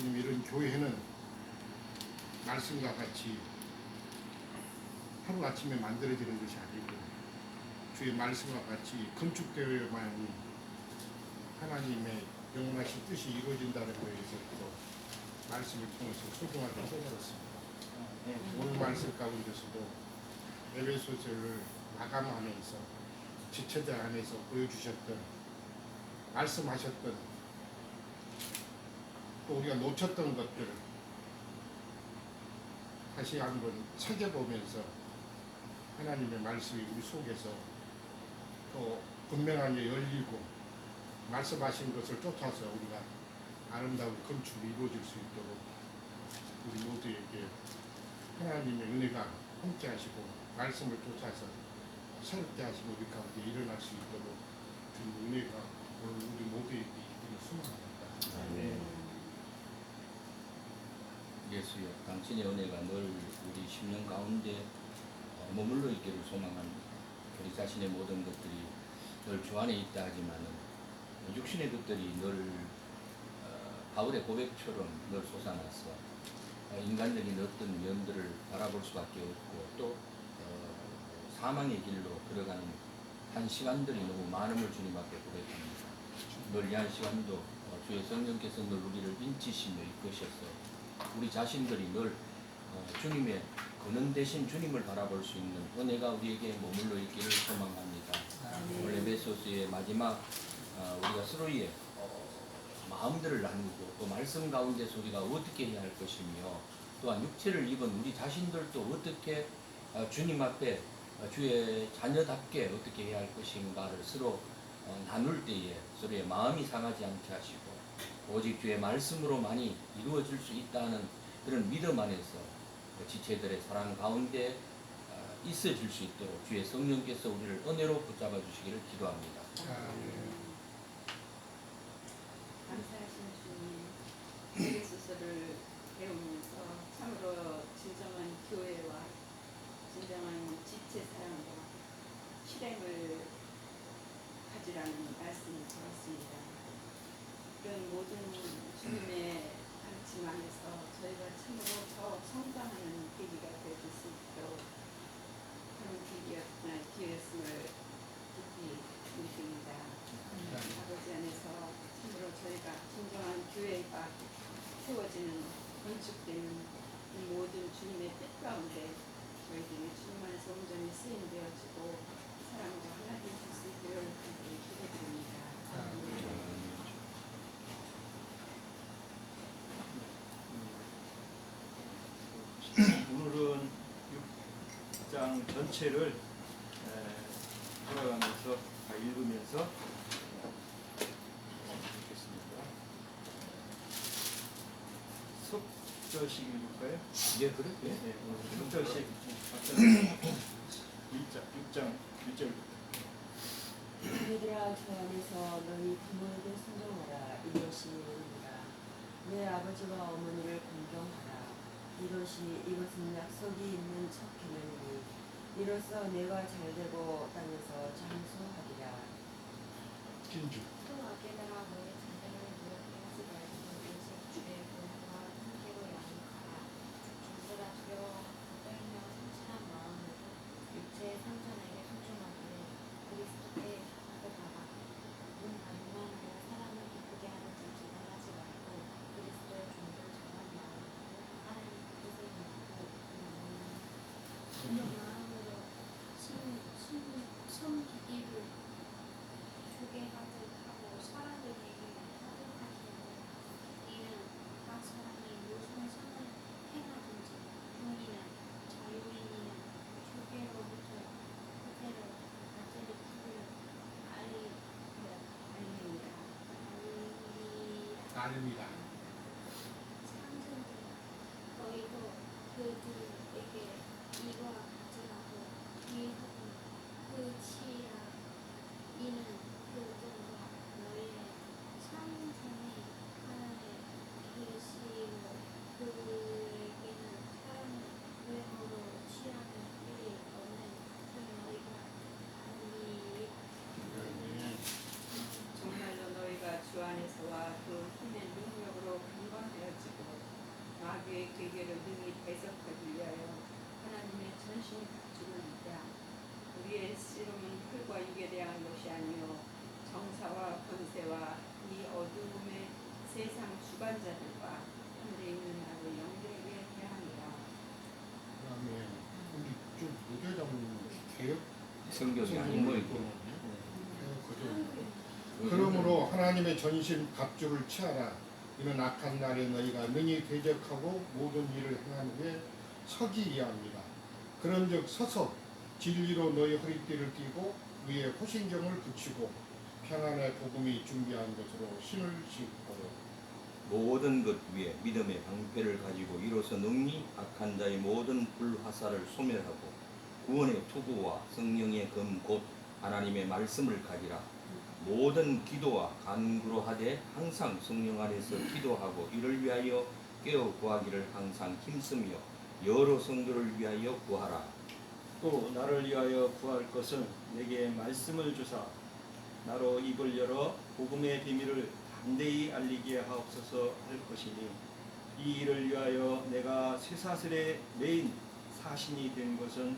주님, 이런 교회는 말씀과 같이 하루아침에 만들어지는 것이 아니고 주의 말씀과 같이 건축되어야만이 하나님의 영원하신 뜻이 이루어진다는 거에서 또 말씀을 통해서 소중하게 깨달았습니다. 오늘 말씀 가운데서도 에베소서를 마감하면서 지체들 안에서 보여주셨던, 말씀하셨던, 또 우리가 놓쳤던 것들을 다시 한번 찾아보면서 하나님의 말씀이 우리 속에서 또 분명하게 열리고 말씀하신 것을 쫓아서 우리가 아름다운 건축이 이루어질 수 있도록 우리 모두에게 하나님의 은혜가 함께 하시고 말씀을 쫓아서 새롭게 하시고 우리 가운데 일어날 수 있도록 주님 은혜가 오늘 우리 모두에게 있기를 소망합니다. 예수여, 당신의 은혜가 늘 우리 심령 가운데 머물러 있기를 소망합니다. 우리 자신의 모든 것들이 늘 주 안에 있다 하지만은 육신의 것들이 늘 바울의 고백처럼 늘 솟아나서 인간적인 어떤 면들을 바라볼 수밖에 없고 또 사망의 길로 들어가는 한 시간들이 너무 많음을 주님 앞에 고백합니다. 늘 이 한 시간도 주의 성령께서 늘 우리를 인치시며 이끄셔서 우리 자신들이 늘 주님의 근원 대신 주님을 바라볼 수 있는 은혜가 우리에게 머물러 있기를 소망합니다. 오늘 에베소서의 마지막 우리가 서로의 마음들을 나누고 또 말씀 가운데서 우리가 어떻게 해야 할 것이며 또한 육체를 입은 우리 자신들도 어떻게 주님 앞에 주의 자녀답게 어떻게 해야 할 것인가를 서로 나눌 때에 서로의 마음이 상하지 않게 하시고 오직 주의 말씀으로만이 이루어질 수 있다는 그런 믿음 안에서 지체들의 사랑 가운데 있어질 수 있도록 주의 성령께서 우리를 은혜로 붙잡아 주시기를 기도합니다. 감사하신 주님, 에베소서를 배우면서 참으로 진정한 교회와 진정한 지체 사랑과 실행을 가지라는 말씀을 들었습니다. 이런 모든 주님의 가르침 안에서 저희가 참으로 더 성장하는 계기가 되어줄 수 있도록 그런 기회였음을 깊이 느낍니다. 아버지 안에서 참으로 저희가 진정한 교회가 세워지는, 건축되는 이 모든 주님의 뜻 가운데 저희들이 주님 안에서 온전히 쓰임되어지고 사람과 하나 될 수 있기를 기대드립니다. 오늘은 6장 전체를 돌아가면서 읽으면서 읽겠습니다. 속절식 읽을까요? 예, 그래? 네, 오늘 속절식 6장 1절부터. 얘들아, 주 안에서 너희 부모에게 순종하라. 이것이 의리라. 내 아버지와 어머니를 공경하라. 이것은 약속이 있는 첫 계명이니 이로써 내가 잘되고 땅에서 장수하리라. 진주. 또 아게들아, 너희 자녀를 무섭게 하지 말고 오직 주의 본능과 함께로 양육하라. 존재가 두려워하고 떨며 성실한 마음으로 육체의 상전에게 순종하기를 그리스도께 가득하라. 문 안만하여 사람을 기쁘게 하는 줄 주관하지 말고 그리스도의 종을 정한 마음으로 하나님 뜻을 믿고 그런 마음으로 섬기기를 주게 가득하고 사람들에게 가득하시고 이는 각 사람이 무슨 상을 행하든지 종이는 자유인이는 주께로부터 그대로 낮을 기를 아닙니다. 상승들 너희도 그들에게 이와 같이 하고 위하고 그 치라. 이는 그들과 너희의 상전에 하나에 계시고 그에게는 사람의 외모로 취하는 일이 없는 그 너희가 아니라. 정말로 너희가 주 안에서와 그 힘의 능력 주관자들과 하늘에 있는 나의 영들에게 대하니라. 그다음에 우리 좀 무교장 개혁 성경이 아닌 거 있고. 그러므로 하나님의 전신 갑주를 취하라. 이는 악한 날에 너희가 능히 대적하고 모든 일을 행한 후에 서기 위함이다. 그런즉 서서 진리로 너희 허리띠를 띠고 위에 호신경을 붙이고 평안의 복음이 준비한 것으로 신을 신고 모든 것 위에 믿음의 방패를 가지고 이로써 능히 악한 자의 모든 불화살을 소멸하고 구원의 투구와 성령의 검 곧 하나님의 말씀을 가지라. 모든 기도와 간구로 하되 항상 성령 안에서 기도하고 이를 위하여 깨어 구하기를 항상 힘쓰며 여러 성도를 위하여 구하라. 또 나를 위하여 구할 것은 내게 말씀을 주사 나로 입을 열어 복음의 비밀을 담대히 알리게 하옵소서 할 것이니 이 일을 위하여 내가 쇠사슬에 매인 사신이 된 것은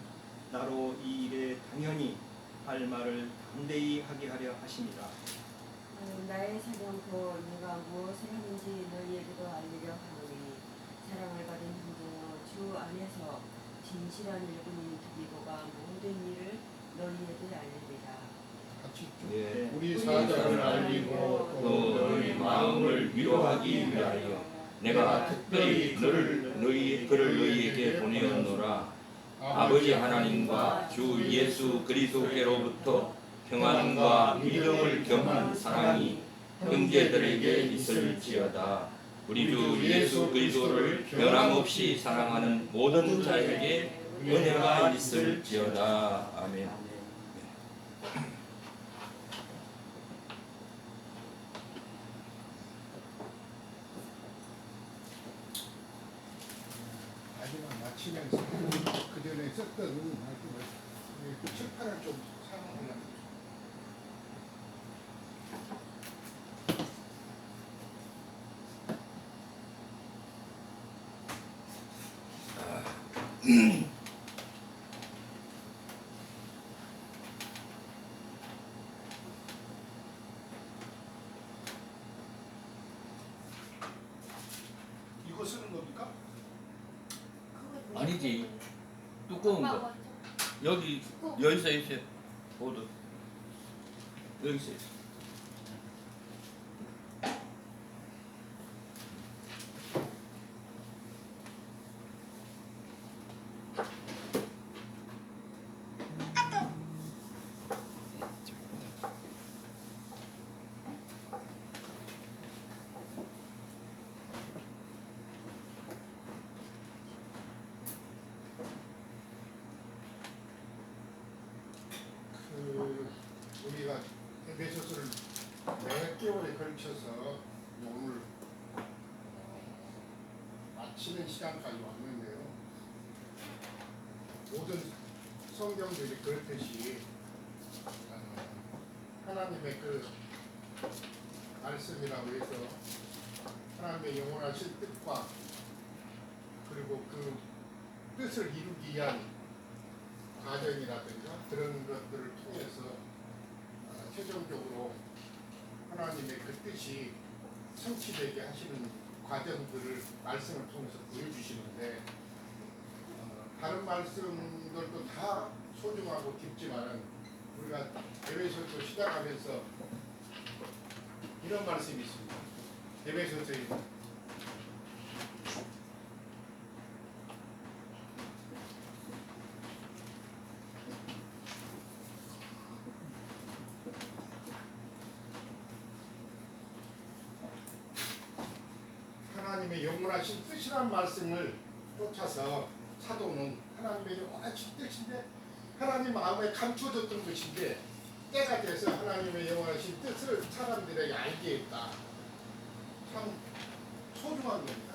나로 이 일에 당연히 할 말을 담대히 하게 하려 하심이라. 나의 사명도 내가 무엇을 하는지 너희에게도 알리려 하노니 사랑을 받은 형제여 주 안에서 진실한 일꾼인 두기고가 모든 일을 너희에게 알리리라. 같이 좀 예. 우리 사자를 알리고 또 너희 마음을 위로하기 위하여 내가 특별히 그를 너희에게 보내었노라. 아버지 하나님과 주 예수 그리스도께로부터 평안과 믿음을 겸한 사랑이 형제들에게 있을지어다. 우리 주 예수 그리스도를 변함없이 사랑하는 모든 자에게 은혜가 있을지어다. 아멘. 마지막 마치면서 그 전에 썼던 칠판을 좀 사용하려고. 이거 쓰는 겁니까? 아니지. 두꺼운 거. 여기 여기서 있어요. 보드. 여기서 있어. 우리가 에베소서를 몇 개월에 걸쳐서 오늘 마치는 시간까지 왔는데요. 모든 성경들이 그렇듯이 하나님의 그 말씀이라고 해서 하나님의 영원하신 뜻과 그리고 그 뜻을 이루기 위한 과정이라든가 그런 것들을 통해서 최종적으로 하나님의 그 뜻이 성취되게 하시는 과정들을 말씀을 통해서 보여주시는데 다른 말씀들도 다 소중하고 깊지만은 우리가 에베소서 시작하면서 이런 말씀이 있습니다. 에베소서에 하나님의 영원하신 뜻이란 말씀을 쫓아서 사도는 하나님의 영원하신 뜻인데 하나님 마음에 감춰졌던 것인데 때가 돼서 하나님의 영원하신 뜻을 사람들에게 알게 했다. 참 소중한 겁니다.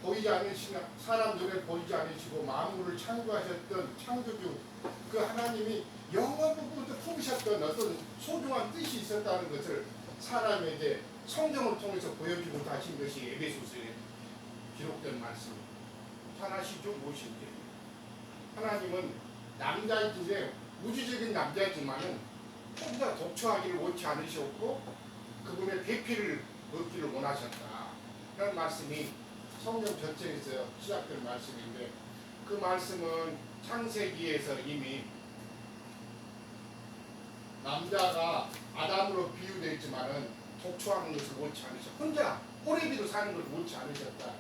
보이지 않으시나 사람 눈에 보이지 않으시고 만물을 창조하셨던 창조주 그 하나님이 영원부터 품으셨던 어떤 소중한 뜻이 있었다는 것을 사람에게 성경을 통해서 보여주고 하신 것이 에베소서에 기록된 말씀입니다. 잘 아시죠? 무엇인지. 하나님은 남자이신데 우주적인 남자이지만은 혼자 독처하기를 원치 않으셨고 그분의 대피를 얻기를 원하셨다. 그런 말씀이 성경 전체에서 시작된 말씀인데 그 말씀은 창세기에서 이미 남자가 아담으로 비유되어 있지만은 독초하는 것을 원치 않으셨다. 혼자 호레비로 사는 것을 원치 않으셨다.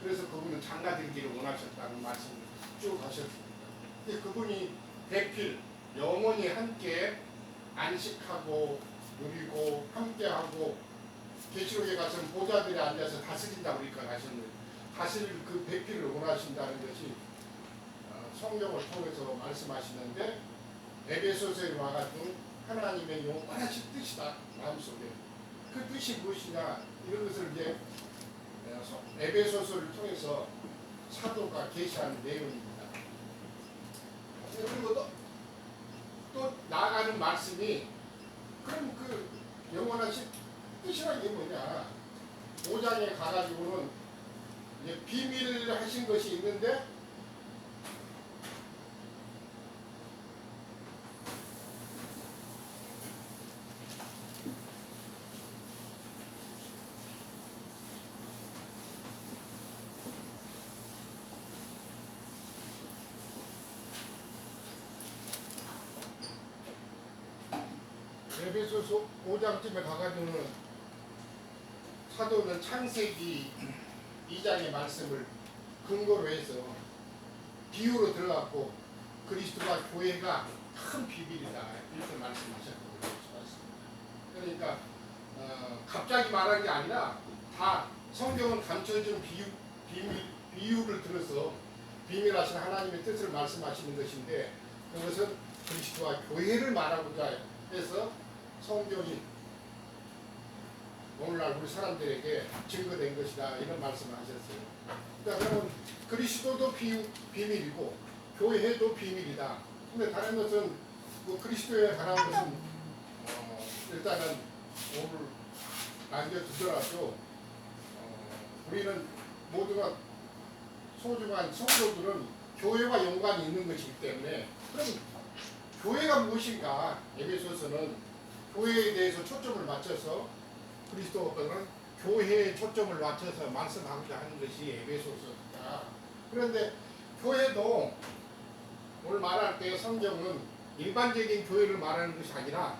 그래서 그분은 장가들기를 원하셨다는 말씀을 쭉 하셨습니다. 근데 그분이 대필 영원히 함께 안식하고 누리고 함께하고 계시록에 가서는 보좌들에 앉아서 다스린다고 이렇게 하셨는데 다스릴 그 배필을 원하신다는 것이 성경을 통해서 말씀하시는데 에베소서에 와가지고 하나님의 영원하신 뜻이다 마음속에 그 뜻이 무엇이냐 이런 것을 이제 에베소서를 통해서 사도가 계시하는 내용입니다. 그리고 또 나아가는 말씀이 그럼 그 영원하신 뜻이라는 게 뭐냐 5장에 가가지고는 이제 비밀을 하신 것이 있는데 에베소서 5장쯤에 가가지고는 사도는 창세기 2장의 말씀을 근거로 해서 비유로 들어갔고 그리스도와 교회가 큰 비밀이다 이렇게 말씀하셨거든요. 그러니까 갑자기 말한 게 아니라 다 성경은 감춰진 비유를 들어서 비밀하신 하나님의 뜻을 말씀하시는 것인데 그것은 그리스도와 교회를 말하고자 해서 성경이 오늘날 우리 사람들에게 증거된 것이다 이런 말씀을 하셨어요. 그러면 그리스도도 비밀이고 교회도 비밀이다. 근데 다른 것은 뭐 그리스도에 관한 것은 일단은 오늘 남겨두더라도 우리는 모두가 소중한 성도들은 교회와 연관이 있는 것이기 때문에 그럼 교회가 무엇인가 에베소서는 교회에 대해서 초점을 맞춰서 그리스도는 교회에 초점을 맞춰서 말씀하고자 하는 것이 에베소서다. 그런데 교회도 오늘 말할 때 성경은 일반적인 교회를 말하는 것이 아니라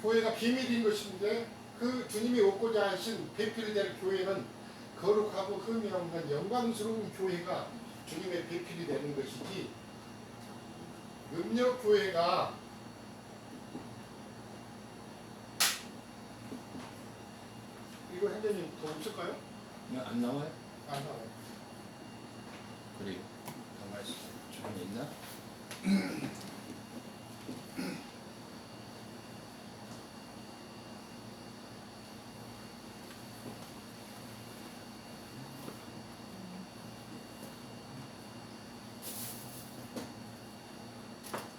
교회가 비밀인 것인데 그 주님이 얻고자 하신 배필될 교회는 거룩하고 흠이 없는 영광스러운 교회가 주님의 배필이 되는 것이지 음력 교회가 이거 현재님 더 없을까요? 안 나와요? 안 나와요. 그래요. 가만히 있어. 주변에 있나?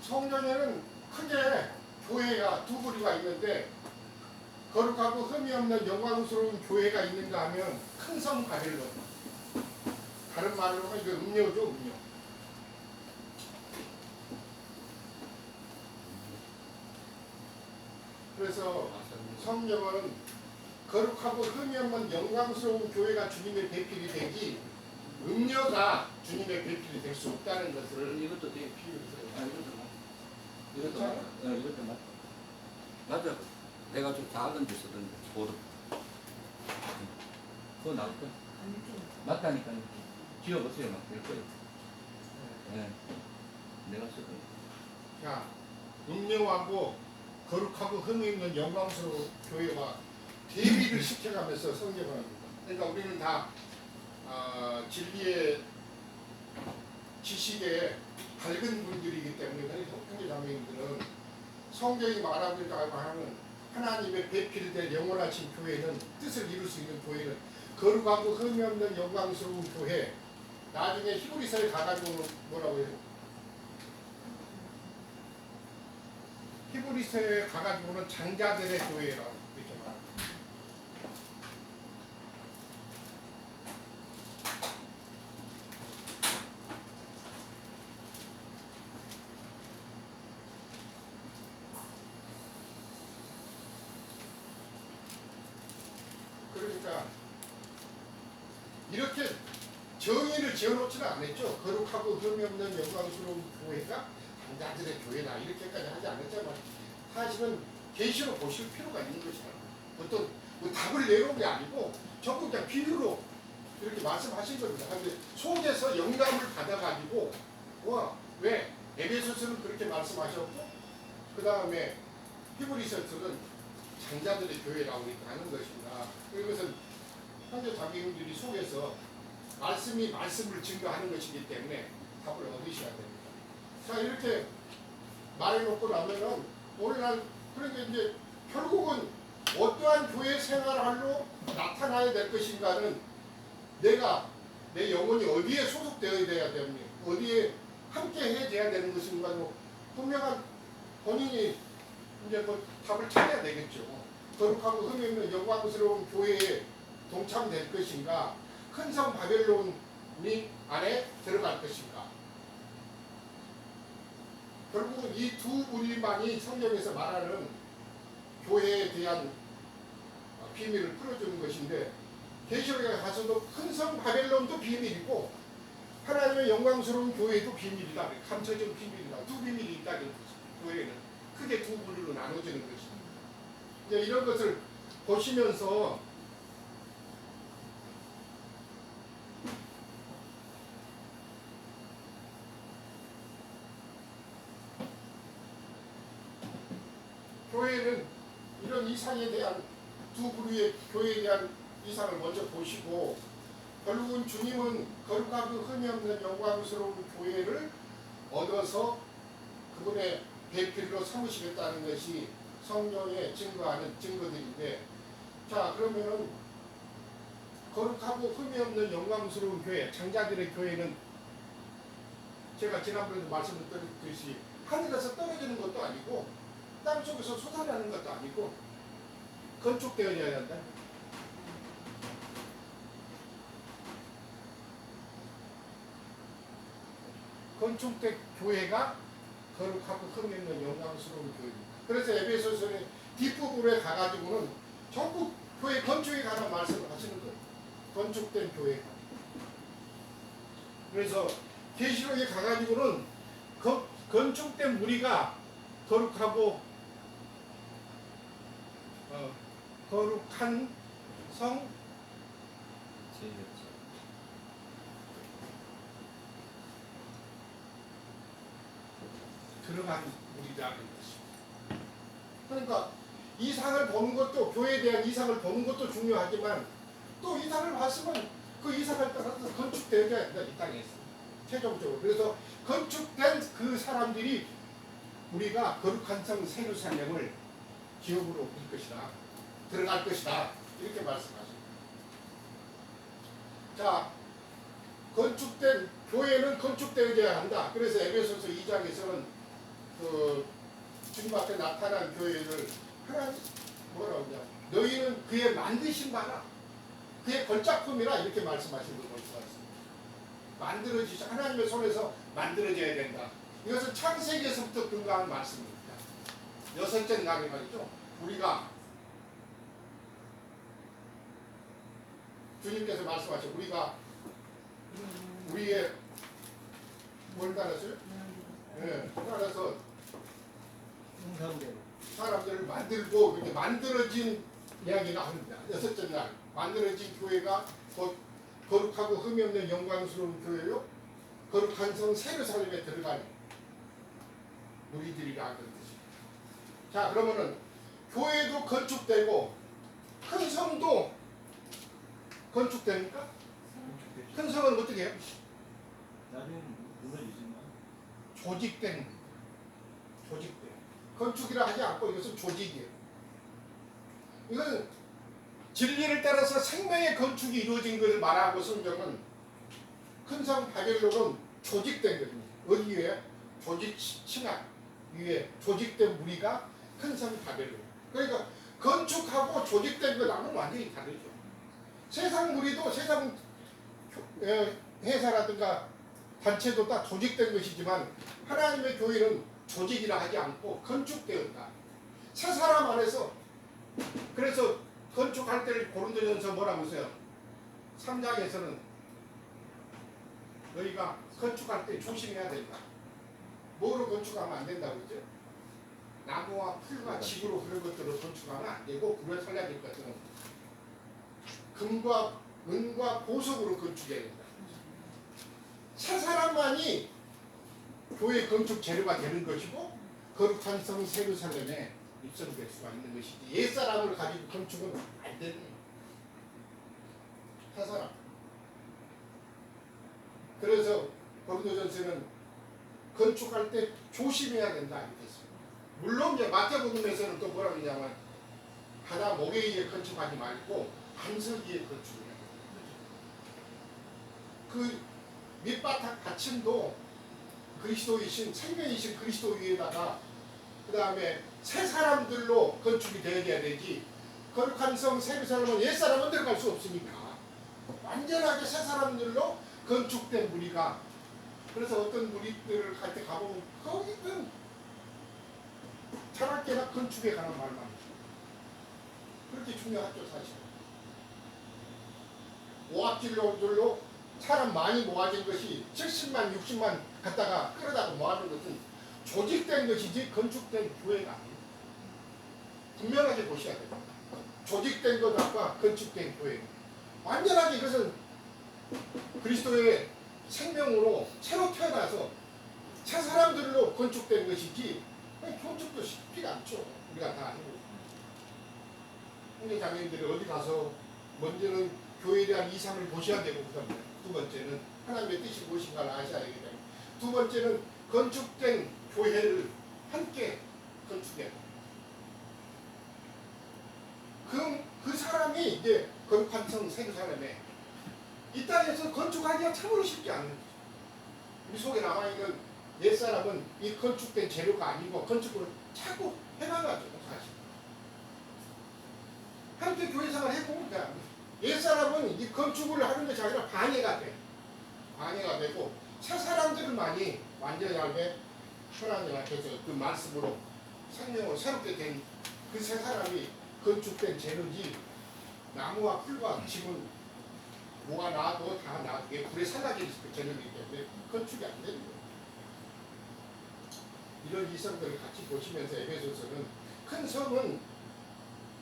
성전에는 크게 교회가 두 부류가 있는데 거룩하고 흠이 없는 영광스러운 교회가 있는가 하면 큰 성 바벨론 다른 말로 하면 이거 음료죠 음료 그래서 성경은 거룩하고 흠이 없는 영광스러운 교회가 주님의 배필이 되지 음료가 주님의 배필이 될 수 없다는 것을 이것도 되게 비유해서 아 이것도 맞아. 이것도 맞아. 맞아. 내가 좀 작은 데 쓰던데 보름. 그거 나올 거야. 맞다니까. 지워보세요. 막 될 거예요. 네. 내가 쓰던. 자, 음료하고 거룩하고 흠이 있는 영광스러운 교회와 대비를 시켜가면서 성경을 합니다. 그러니까 우리는 다 진리의 지식에 밝은 분들이기 때문에 형제자매님들은 성경이 말하고 있다고 하는 하나님의 배필될 영원하신 교회는 뜻을 이룰 수 있는 교회는 거룩하고 흠이 없는 영광스러운 교회 나중에 히브리서에 가가지고 뭐라고 해요? 히브리 히브리서에 가가지고는 장자들의 교회라고 이렇게 말합니다. 그러니까 이렇게 정의를 지어놓지는 않았죠. 거룩하고 흠이 없는 영광스러운 교회가 장자들의 교회다 이렇게까지 하지 않았지만 사실은 계시로 보실 필요가 있는 것이다. 어떤 뭐 답을 내놓은 게 아니고 전부 그냥 비유로 이렇게 말씀하신 겁니다. 근데 속에서 영감을 받아가지고 왜 에베소서는 그렇게 말씀하셨고 그 다음에 히브리서서는 장자들의 교회라고 이렇게 하는 것입니다. 이것은 현재 자기들이 속에서 말씀이 말씀을 증거하는 것이기 때문에 답을 얻으셔야 됩니다. 자 이렇게 말해놓고 나면은 오늘날 그러니까 이제 결국은 어떠한 교회 생활로 나타나야 될 것인가는 내가 내 영혼이 어디에 소속되어야 되니 어디에 함께 해줘야 되는 것인가 뭐 분명한 본인이 이제 뭐 답을 찾아야 되겠죠. 거룩하고 흠이 없는 영광스러운 교회에 동참될 것인가 큰 성 바벨론이 안에 들어갈 것인가. 결국은 이 두 무리만이 성경에서 말하는 교회에 대한 비밀을 풀어주는 것인데 계시록에 가서도 큰 성 바벨론도 비밀이고 하나님의 영광스러운 교회도 비밀이다. 감춰진 비밀이다. 두 비밀이 있다. 교회는 크게 두 부류로 나눠지는 것입니다. 이제 이런 것을 보시면서 교회는 이런 이상에 대한 두 부류의 교회에 대한 이상을 먼저 보시고 결국은 주님은 거룩하고 흠이 없는 영광스러운 교회를 얻어서 그분의 배필로 삼으시겠다는 것이 성경에 증거하는 증거들인데 자 그러면은 거룩하고 흠이 없는 영광스러운 교회 장자들의 교회는 제가 지난번에도 말씀을 드렸듯이 하늘에서 떨어지는 것도 아니고 땅속에서 솟아나는 것도 아니고 건축되어야 한다. 건축된 교회가 거룩하고 흠이 없는 영광스러운 교회입니다. 그래서 에베소서의 뒷부분에 가가지고는 전부 교회 건축에 관한 말씀을 하시는 거예요. 건축된 교회. 그래서 계시록에 가가지고는 건축된 무리가 거룩하고 거룩한 성 들어간 무리라는 것입니다. 그러니까 이상을 보는 것도 교회에 대한 이상을 보는 것도 중요하지만 또 이상을 봤으면 그 이상을 따라서 건축되어야 한다 이 땅에서 최종적으로. 그래서 건축된 그 사람들이 우리가 거룩한 성 세루살렘을 기업으로 볼 것이다. 들어갈 것이다. 이렇게 말씀하십니다. 자, 건축된 교회는 건축되어야 한다. 그래서 에베소서 2장에서는 그 주님 앞에 나타난 교회를 하나님 뭐라고 하냐 너희는 그의 만드신 바라 그의 걸작품이라 이렇게 말씀하신 걸 볼 수가 있습니다. 만들어지지 하나님의 손에서 만들어져야 된다. 이것은 창세기에서부터 근거한 말씀입니다. 여섯째 날에 말이죠. 우리가 주님께서 말씀하셔 우리가 우리의 뭘 따랐어요? 네, 따라서 사람들을 만들고 이렇게 만들어진 이야기가 합니다. 여섯째 날 만들어진 교회가 거룩하고 흠이 없는 영광스러운 교회요. 거룩한 성 세루살렘에 들어가는 우리들이라 하는 뜻입니다. 자 그러면은 교회도 건축되고 큰 성도 건축됩니까? 큰 성은 어떻게 해요? 나중에 무너지지만 조직된 건축이라 하지 않고 이것은 조직이에요. 이건 진리를 따라서 생명의 건축이 이루어진 것을 말하고 성경은 큰 성 바벨론은 조직된 겁니다. 어디 위에? 조직 층악 위에 조직된 무리가 큰 성 바벨론. 그러니까 건축하고 조직된 거랑은 완전히 다르죠. 세상 무리도 세상 회사라든가 단체도 다 조직된 것이지만 하나님의 교회는 조직이라 하지 않고 건축되었다. 세 사람 안에서. 그래서 건축할 때를 고린도전서 뭐라고 했어요? 3장에서는 너희가 건축할 때 조심해야 된다. 뭐로 건축하면 안 된다고 그러죠? 나무와 풀과 집으로 그런 것들을 건축하면 안 되고, 불에 살려질 것들은 금과 은과 보석으로 건축해야 된다. 세 사람만이 교회 건축 재료가 되는 것이고, 거룩한 성 예루살렘에 입성될 수가 있는 것이지, 옛사람을 가지고 건축은 안 되는 거예요. 세 사람. 그래서 고린도전서는 건축할 때 조심해야 된다 이렇게 했어요. 물론 이제 마태복음에서는 또 뭐라고 하냐면 하나 목에 의해 건축하지 말고 반석 위에 건축해야 된다. 그 밑바닥 받침도 그리스도이신 생명이신 그리스도 위에다가 그 다음에 새 사람들로 건축이 되어야 되지, 거룩한 성 예루살렘은 옛 사람은 들어갈 수 없으니까 완전하게 새 사람들로 건축된 무리가. 그래서 어떤 무리들을 갈 때 가보면 거기는 철학계나 건축에 관한 말만 그렇게 중요하죠. 사실 오합질로들로 사람 많이 모아진 것이 70만 60만 갖다가 끌어다가 모아진 것은 조직된 것이지 건축된 교회가 아니에요. 분명하게 보셔야 돼요. 조직된 것과 건축된 교회, 완전하게 이것은 그리스도의 생명으로 새로 태어나서 새 사람들로 건축된 것이지 건축도 쉽지가 않죠. 우리가 다 알고. 형제 자매님들이 어디 가서 먼저는 교회에 대한 이상을 보셔야 되고, 두 번째는 하나님의 뜻이 무엇인가를 아셔야 되기 때문에, 두 번째는 건축된 교회를 함께 건축해야 돼요. 그 사람이 이제 거룩한 성 예루살렘에 이 땅에서 건축하기가 참으로 쉽지 않은 거죠. 우리 속에 남아있는 옛사람은 이 건축된 재료가 아니고 건축을 자꾸 해나가죠. 사실 함께 교회생활 해보니까 옛사람은 이 건축을 하는 것이 아니라 방해가 돼. 방해가 되고 새 사람들은 많이 완전하게 하나님 앞에서 그 말씀으로 생명을 새롭게 된 그 새 사람이 건축된 재료지, 나무와 풀과 집은 뭐가 나도 다 나중에 불에 살라질 재료이기 때문에 건축이 안 되는 거예요. 이런 이성들을 같이 보시면서 에베소서는 큰 성은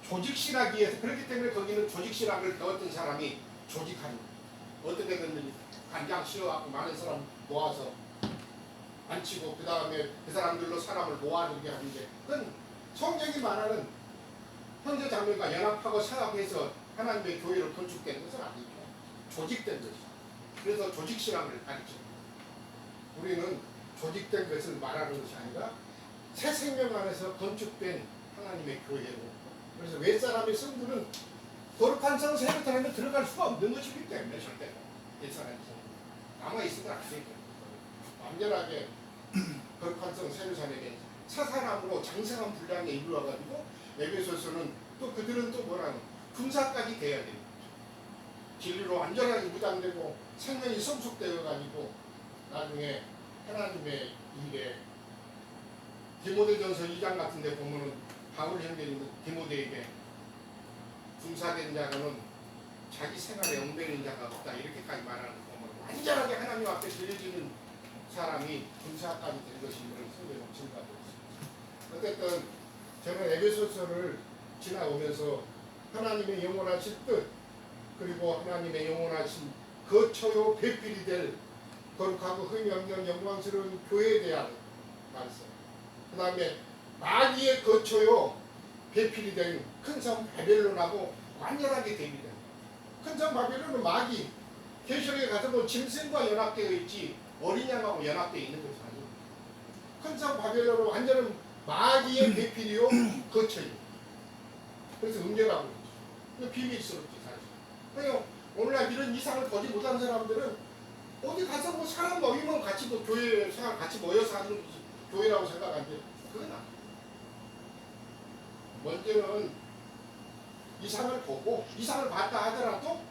조직신학이에서, 그렇기 때문에 거기는 조직신학을 배웠던 사람이 조직하는 거예요. 어떤 데는 간장 씌워갖고 많은 사람 모아서 앉히고 그 다음에 그 사람들로 사람을 모아주게 하는데, 그건 성경이 말하는 형제 자매가 연합하고 생합해서 하나님의 교회를 건축된 것은 아니죠. 조직된 것이죠. 그래서 조직신학을 가르칩니다. 우리는 조직된 것을 말하는 것이 아니라 새 생명 안에서 건축된 하나님의 교회고, 그래서 윗사람의 성도는 거룩한 성 예루살렘에 들어갈 수가 없는 것이기 때문에 절대 윗사람의 성도 남아있으면 안 되죠. 완전하게 거룩한 성 예루살렘에 새 사람으로 장성한 분량에 이루어가지고, 에베소서는 또 그들은 또 뭐라는 군사까지 돼야 됩니다. 진리로 완전하게 무장되고 생명이 성숙되어가지고 나중에 하나님의 일에, 디모데전서 2장 같은 데 보면은 바울 형제님은 디모데에게 군사된 자는 자기 생활에 엉덩이는 자가 없다 이렇게까지 말하는 거 보면 완전하게 하나님 앞에 드려지는 사람이 군사까지 된 것임을 성경에 증거하고 있습니다. 어쨌든 저는 에베소서를 지나오면서 하나님의 영원하신 뜻, 그리고 하나님의 영원하신 거처요 배필이 될 거룩하고 흠없는 영광스러운 교회에 대한 말씀, 그 다음에 마귀의 거처요 배필이 된 큰 성 바벨론하고 완전하게 대비된, 큰 성 바벨론은 마귀, 계시록에 가서 뭐 짐승과 연합되어 있지 어린 양하고 연합되어 있는 것이 아니에요. 큰 성 바벨론은 완전한 마귀의 배필이요 거처요. 그래서 은혜라고 그러죠. 비밀스럽지 사실. 그러니까 오늘날 이런 이상을 보지 못한 사람들은 어디 가서 뭐 사람 모이면 같이 뭐 교회 생활 같이 모여서 하는 것이 교회라고 생각하는데 그건 아니에요. 먼저는 이상을 보고 이상을 봤다 하더라도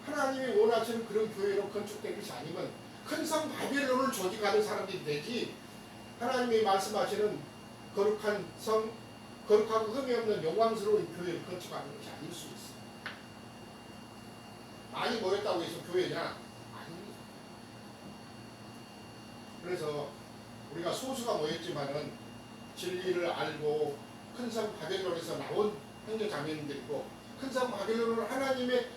하나님이 원하시는 그런 교회로 건축된 것이 아니면 큰 성 바벨론을 조직하는 사람들이 되지 하나님이 말씀하시는 거룩한 성, 거룩하고 흠이 없는 영광스러운 교회를 건축하는 것이 아닐 수 있어. 많이 모였다고 해서 교회냐? 아닙니다. 그래서 우리가 소수가 모였지만은 진리를 알고 큰 성 바벨론에서 나온 형제 자매님들이고 큰 성 바벨론은 하나님의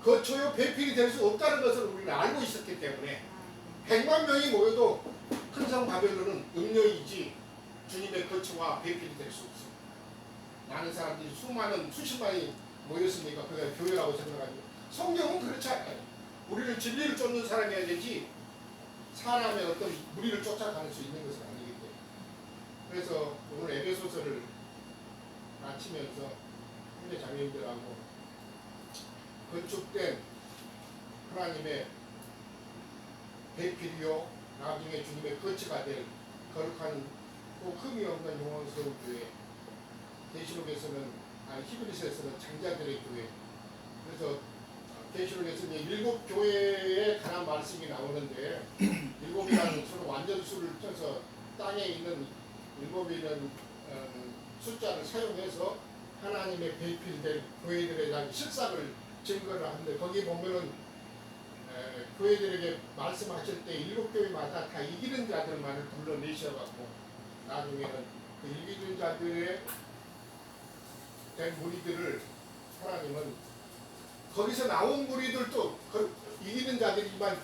거처요 배필이 될 수 없다는 것을 우리는 알고 있었기 때문에 100만 명이 모여도 큰 성 바벨론은 음료이지 주님의 거처와 배필이 될 수 없습니다. 많은 사람들이 수많은 수십만이 모였으니까 그게 교회라고 생각하죠. 성경은 그렇지 않아요. 우리는 진리를 쫓는 사람이어야 되지 사람의 어떤 무리를 쫓아가는 수 있는 것은 아니기 때문에. 그래서 오늘 에베소서를 마치면서 형제 자매님들하고 건축된 하나님의 배필이요 나중에 주님의 거처가 될 거룩한 또 흠이 없는 영광스러운 교회, 계시록에서는 히브리서에서는 장자들의 교회. 그래서 계시록에서는 7 교회에 관한 말씀이 나오는데 7이라는 서로 완전수를 쳐서 땅에 있는 7이라는 숫자를 사용해서 하나님의 배필될 교회들에 대한 실상을 증거를 하는데 거기 보면은 교회들에게 말씀하실 때 7 교회마다 다 이기는 자들만을 불러내셔갖고 나중에는 그 이기는 자들의 된 무리들을 하나님은 거기서 나온 무리들도 이기는 자들이지만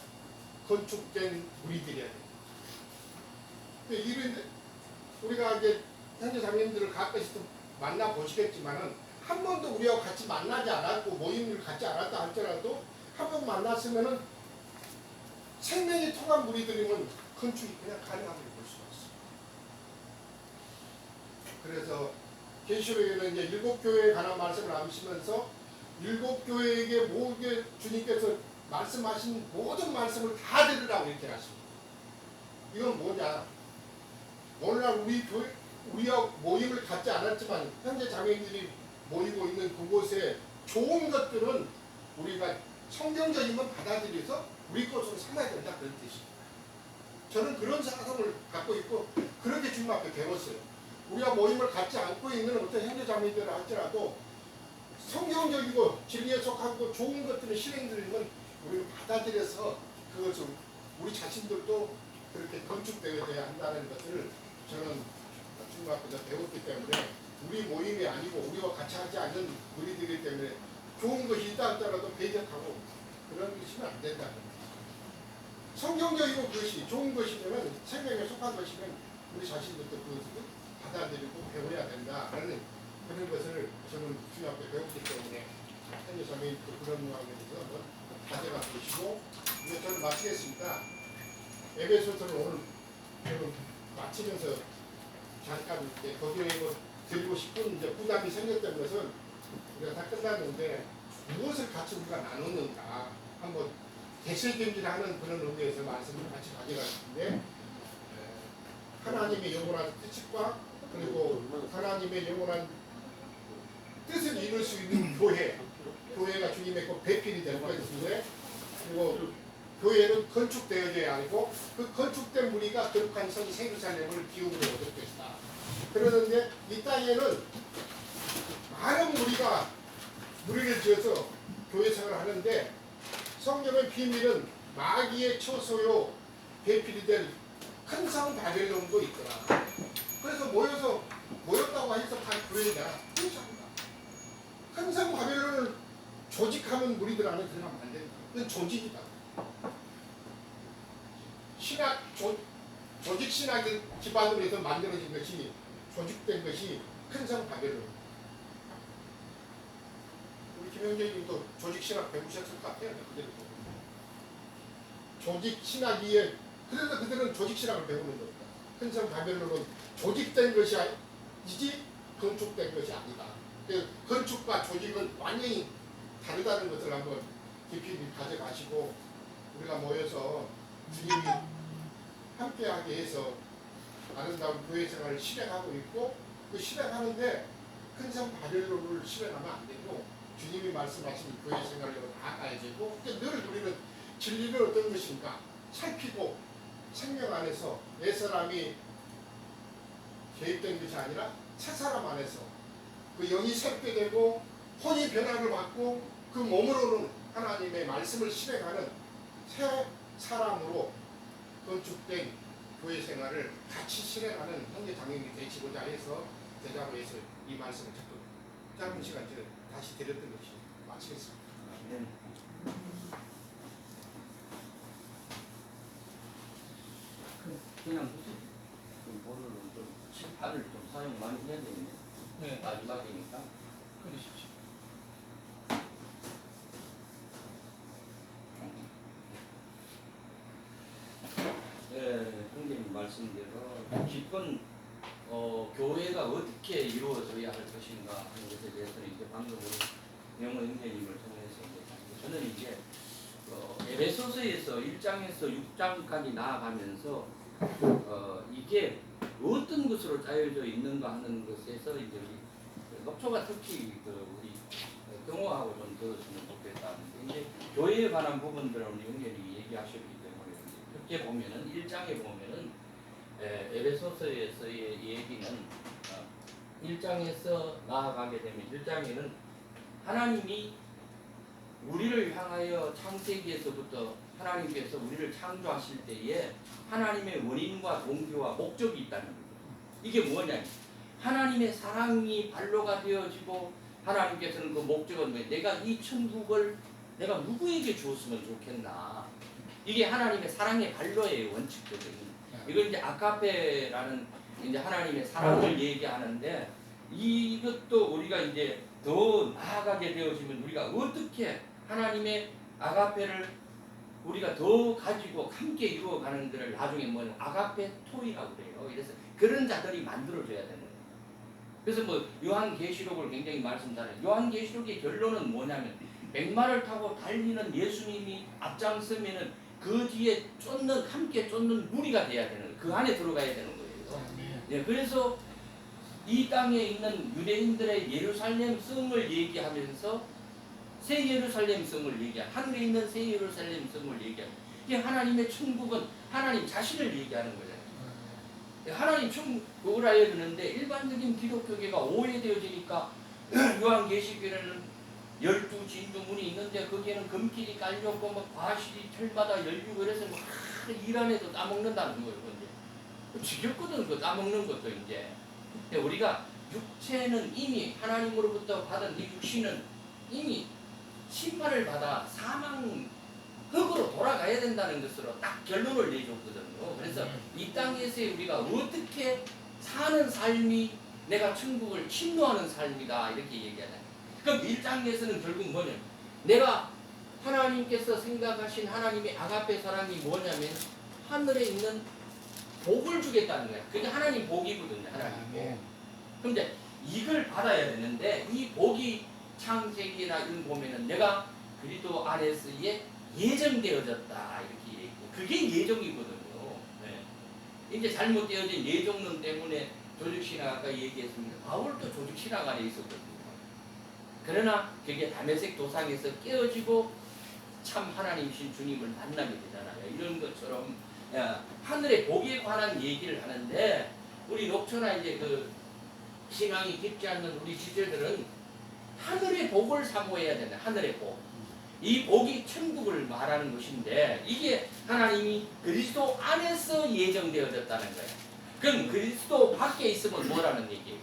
건축된 무리들이야 돼. 근데 우리가 이제 현재 자매님들을 가끔씩 만나 보시겠지만은 한 번도 우리하고 같이 만나지 않았고 모임을 갖지 않았다 할지라도 한 번 만났으면은 생명이 통한 무리들이면 건축이 그냥 가능함을 볼 수가 있어. 그래서 계시록에는 이제 7 교회에 관한 말씀을 나누시면서 7 교회에게 모든 주님께서 말씀하신 모든 말씀을 다 들으라고 이렇게 하십니다. 이건 뭐냐? 오늘날 우리와 모임을 갖지 않았지만 현재 자매님들이 모이고 있는 그곳에 좋은 것들은 우리가 성경적이면 받아들여서 우리 것으로 삼아야 된다 그런 뜻입니다. 저는 그런 생각을 갖고 있고 그렇게 주님 앞에 배웠어요. 우리가 모임을 갖지 않고 있는 어떤 현재 자매들을 할지라도 성경적이고 진리에 속하고 좋은 것들을 실행되면 우리는 받아들여서 그것을 우리 자신들도 그렇게 건축되어야 한다는 것을 저는 주님 앞에서 배웠기 때문에 우리 모임이 아니고 우리와 같이 하지 않는 우리들이기 때문에 좋은 것이 있다 하더라도 배격하고 그런 것이면 안 된다는 거예요. 성경적이고 그것이 좋은 것이면 생명에 속한 것이면 우리 자신들도 그것을 받아들이고 배워야 된다라는 그런 것을 저는 주님 앞에 배웠기 때문에 현재 자매님도 그런 마음에서 한번 가져가 보시고 이제 저는 마치겠습니다. 에베소서는 오늘 저는 마치면서 잠깐 이제 거기에 드리고 싶은 이제 부담이 생겼던 것은 우리가 다 끝났는데 무엇을 같이 우리가 나누는가 한번 대실경질하는 그런 의미에서 말씀을 같이 가져갔는데 하나님의 영원한 뜻과 그리고 하나님의 영원한 뜻을 이룰 수 있는 교회가 주님의 꼭 배필이 될 것인데 그리고 교회는 건축되어져야 하고 그 건축된 무리가 거룩한 성 예루살렘을 기업으로 얻을 것이다. 그러는데 이 땅에는 많은 무리를 지어서 교회 생활을 하는데 성경의 비밀은 마귀의 처소요 배필이 된 큰 성 바벨론도 있더라. 그래서 모였다고 해서 다 교회냐? 그렇지 않다. 큰 성 바벨론을 조직하는 무리들 안에 들어가면 안 된다. 그건 조직이다. 조직 신학의 기반으로 해서 만들어진 것이 조직된 것이 큰 성 바벨론. 우리 김영재님도 조직 신학 배우셨을 것 같아요. 그대로. 조직 신학이에 그래서 그들은 조직 신학을 배우는 겁니다. 큰 성 바벨론은 조직된 것이 아니지 건축된 것이 아니다. 건축과 조직은 완전히 다르다는 것을 한번 깊이 가져가시고 우리가 모여서 주님이 함께하게 해서 아름다운 교회 생활을 실행하고 있고 그 실행하는데 큰산 바벨론을 실행하면 안 되고 주님이 말씀하신 교회 생활로 나아가야 되고 늘 우리는 진리는 어떤 것인가 살피고 생명 안에서 옛사람이 개입된 것이 아니라 새사람 안에서 그 영이 새롭게 되고 혼이 변화를 받고 그 몸으로는 하나님의 말씀을 실행하는 새 사람으로 건축된 교회 생활을 같이 실행하는 형제 장로님이 되시고자 해서 대자로에서 이 말씀을 듣고 짧은 시간 전에 다시 드렸던 것이 마치겠습니다. 네. 그냥 그 번호를 좀 칠판을 좀 사용 많이 해야 되겠네. 네, 마지막이니까. 그러십시오. 형님 말씀대로 깊은 교회가 어떻게 이루어져야 할 것인가 하는 것에 대해서는 이제 방금 우리 영호 형제님을 통해서 이제 저는 이제 에베소서에서 1장에서 6장까지 나아가면서 이게 어떤 것으로 짜여져 있는가 하는 것에서 이제 우리 녹초가 특히 우리 경호하고 좀 들었으면 좋겠다는데 이제 교회에 관한 부분들은 우리 형제님이 얘기하셨기 때문에 이제 보면은 1장에 보면은 에베소서에서의 얘기는 1장에서 나아가게 되면 1장에는 하나님이 우리를 향하여 창세기에서부터 하나님께서 우리를 창조하실 때에 하나님의 원인과 동기와 목적이 있다는 거예요. 이게 뭐냐? 하나님의 사랑이 발로가 되어지고 하나님께서는 그 목적은 뭐예요? 내가 이 천국을 내가 누구에게 주었으면 좋겠나? 이게 하나님의 사랑의 발로의 원칙거든요. 이건 이제 아카페라는 이제 하나님의 사랑을 얘기하는데 이것도 우리가 이제 더 나아가게 되어지면 우리가 어떻게 하나님의 아가페를 우리가 더 가지고 함께 이루어가는 것을 나중에 뭐는 아가페 토이라고 그래요. 그래서 그런 자들이 만들어져야 되는 거예요. 그래서 뭐 요한계시록을 굉장히 말씀드려요. 요한계시록의 결론은 뭐냐면 백마를 타고 달리는 예수님이 앞장서면은 그 뒤에 함께 쫓는 무리가 돼야 되는 거예요. 그 안에 들어가야 되는 거예요. 네, 그래서 이 땅에 있는 유대인들의 예루살렘 성을 얘기하면서 새 예루살렘 성을 얘기하는 하늘에 있는 새 예루살렘 성을 얘기하는 이게 하나님의 천국은 하나님 자신을 얘기하는 거잖아요. 하나님 천국을 알아야 되는데 일반적인 기독교계가 오해되어지니까 요한계시록에는 12진주문이 있는데 거기에는 금길이 깔렸고 막 과실이 철마다 열리고 그래서 막 일 안에도 따먹는다는 거예요. 이제 지겹거든 그 따먹는 것도 이제. 근데 우리가 육체는 이미 하나님으로부터 받은 이 육신은 이미 심판을 받아 사망 흙으로 돌아가야 된다는 것으로 딱 결론을 내줬거든요. 그래서 이 땅에서의 우리가 어떻게 사는 삶이 내가 천국을 침노하는 삶이다 이렇게 얘기하잖아요. 그럼 1장에서는 결국 뭐냐면 내가 하나님께서 생각하신 하나님의 아가페 사랑이 뭐냐면 하늘에 있는 복을 주겠다는 거야. 그게 하나님 복이거든요. 하나님 복. 근데 이걸 받아야 되는데 이 복이 창세기나 이런 보면은 내가 그리스도 안에서의 예정되어졌다 이렇게 얘기해요. 그게 예정이거든요. 네. 이제 잘못되어진 예정론 때문에 조직신학 아까 얘기했습니다. 바울도 조직신학 안에 있었거든요. 그러나 그게 다메섹 도상에서 깨어지고 참 하나님이신 주님을 만나게 되잖아요. 이런 것처럼 하늘의 복에 관한 얘기를 하는데 우리 녹초나 이제 그 신앙이 깊지 않는 우리 지체들은 하늘의 복을 사모해야 된다. 하늘의 복. 이 복이 천국을 말하는 것인데 이게 하나님이 그리스도 안에서 예정되어졌다는 거예요. 그럼 그리스도 밖에 있으면 뭐라는 얘기예요?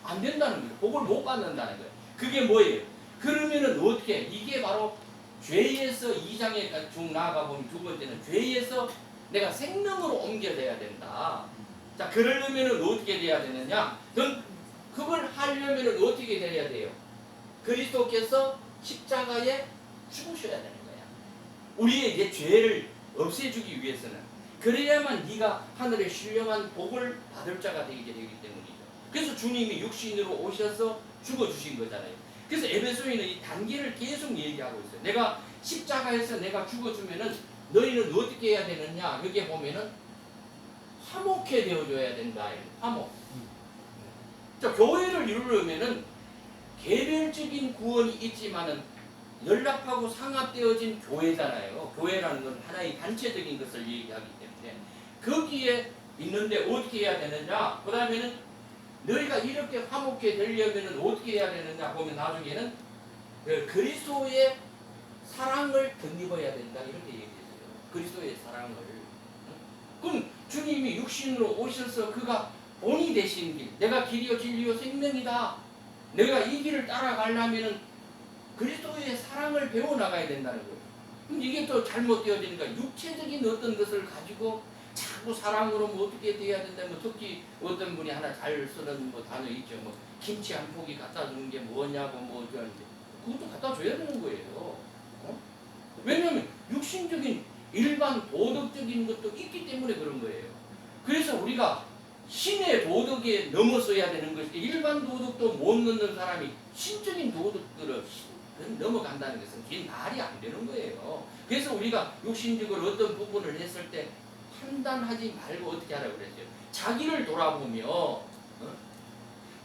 안 된다는 거예요. 복을 못 받는다는 거예요. 그게 뭐예요? 그러면은 어떻게? 이게 바로 죄에서 2장에 쭉 나아가 보면 두 번째는 죄에서 내가 생명으로 옮겨져야 된다. 자, 그러려면은 어떻게 돼야 되느냐? 그걸 하려면은 어떻게 돼야 돼요? 그리스도께서 십자가에 죽으셔야 되는 거야. 우리의 이제 죄를 없애주기 위해서는 그래야만 네가 하늘의 신령한 복을 받을 자가 되게 되기 때문이죠. 그래서 주님이 육신으로 오셔서 죽어주신 거잖아요. 그래서 에베소에는 이 단계를 계속 얘기하고 있어요. 내가 십자가에서 내가 죽어주면은 너희는 어떻게 해야 되느냐? 여기에 보면은 화목해 되어줘야 된다. 화목. 자, 교회를 이루려면은 개별적인 구원이 있지만은 연락하고 상합되어진 교회잖아요. 교회라는 건 하나의 단체적인 것을 얘기하기 때문에 거기에 있는데 어떻게 해야 되느냐? 그 다음에는 너희가 이렇게 화목해 되려면은 어떻게 해야 되느냐 보면 나중에는 그 그리스도의 사랑을 덧입어야 된다 이렇게 얘기했어요. 그리스도의 사랑을. 그럼 주님이 육신으로 오셔서 그가 본이 되신 길, 내가 길이요 진리요 생명이다. 내가 이 길을 따라가려면은 그리스도의 사랑을 배워나가야 된다는 거예요. 그럼 이게 또 잘못되어지니까 육체적인 어떤 것을 가지고 자꾸 사랑으로 뭐 어떻게 돼야 된다. 뭐 특히 어떤 분이 하나 잘 쓰는 뭐 단어 있죠. 뭐 김치 한 포기 갖다 주는 게 뭐냐고 뭐 어쩌는데 그것도 갖다 줘야 되는 거예요. 왜냐하면 육신적인 일반 도덕적인 것도 있기 때문에 그런 거예요. 그래서 우리가 신의 도덕에 넘어서야 되는 것이 일반 도덕도 못 넣는 사람이 신적인 도덕들을 넘어간다는 것은 그게 말이 안 되는 거예요. 그래서 우리가 육신적으로 어떤 부분을 했을 때 판단하지 말고 어떻게 하라고 그랬어요. 자기를 돌아보며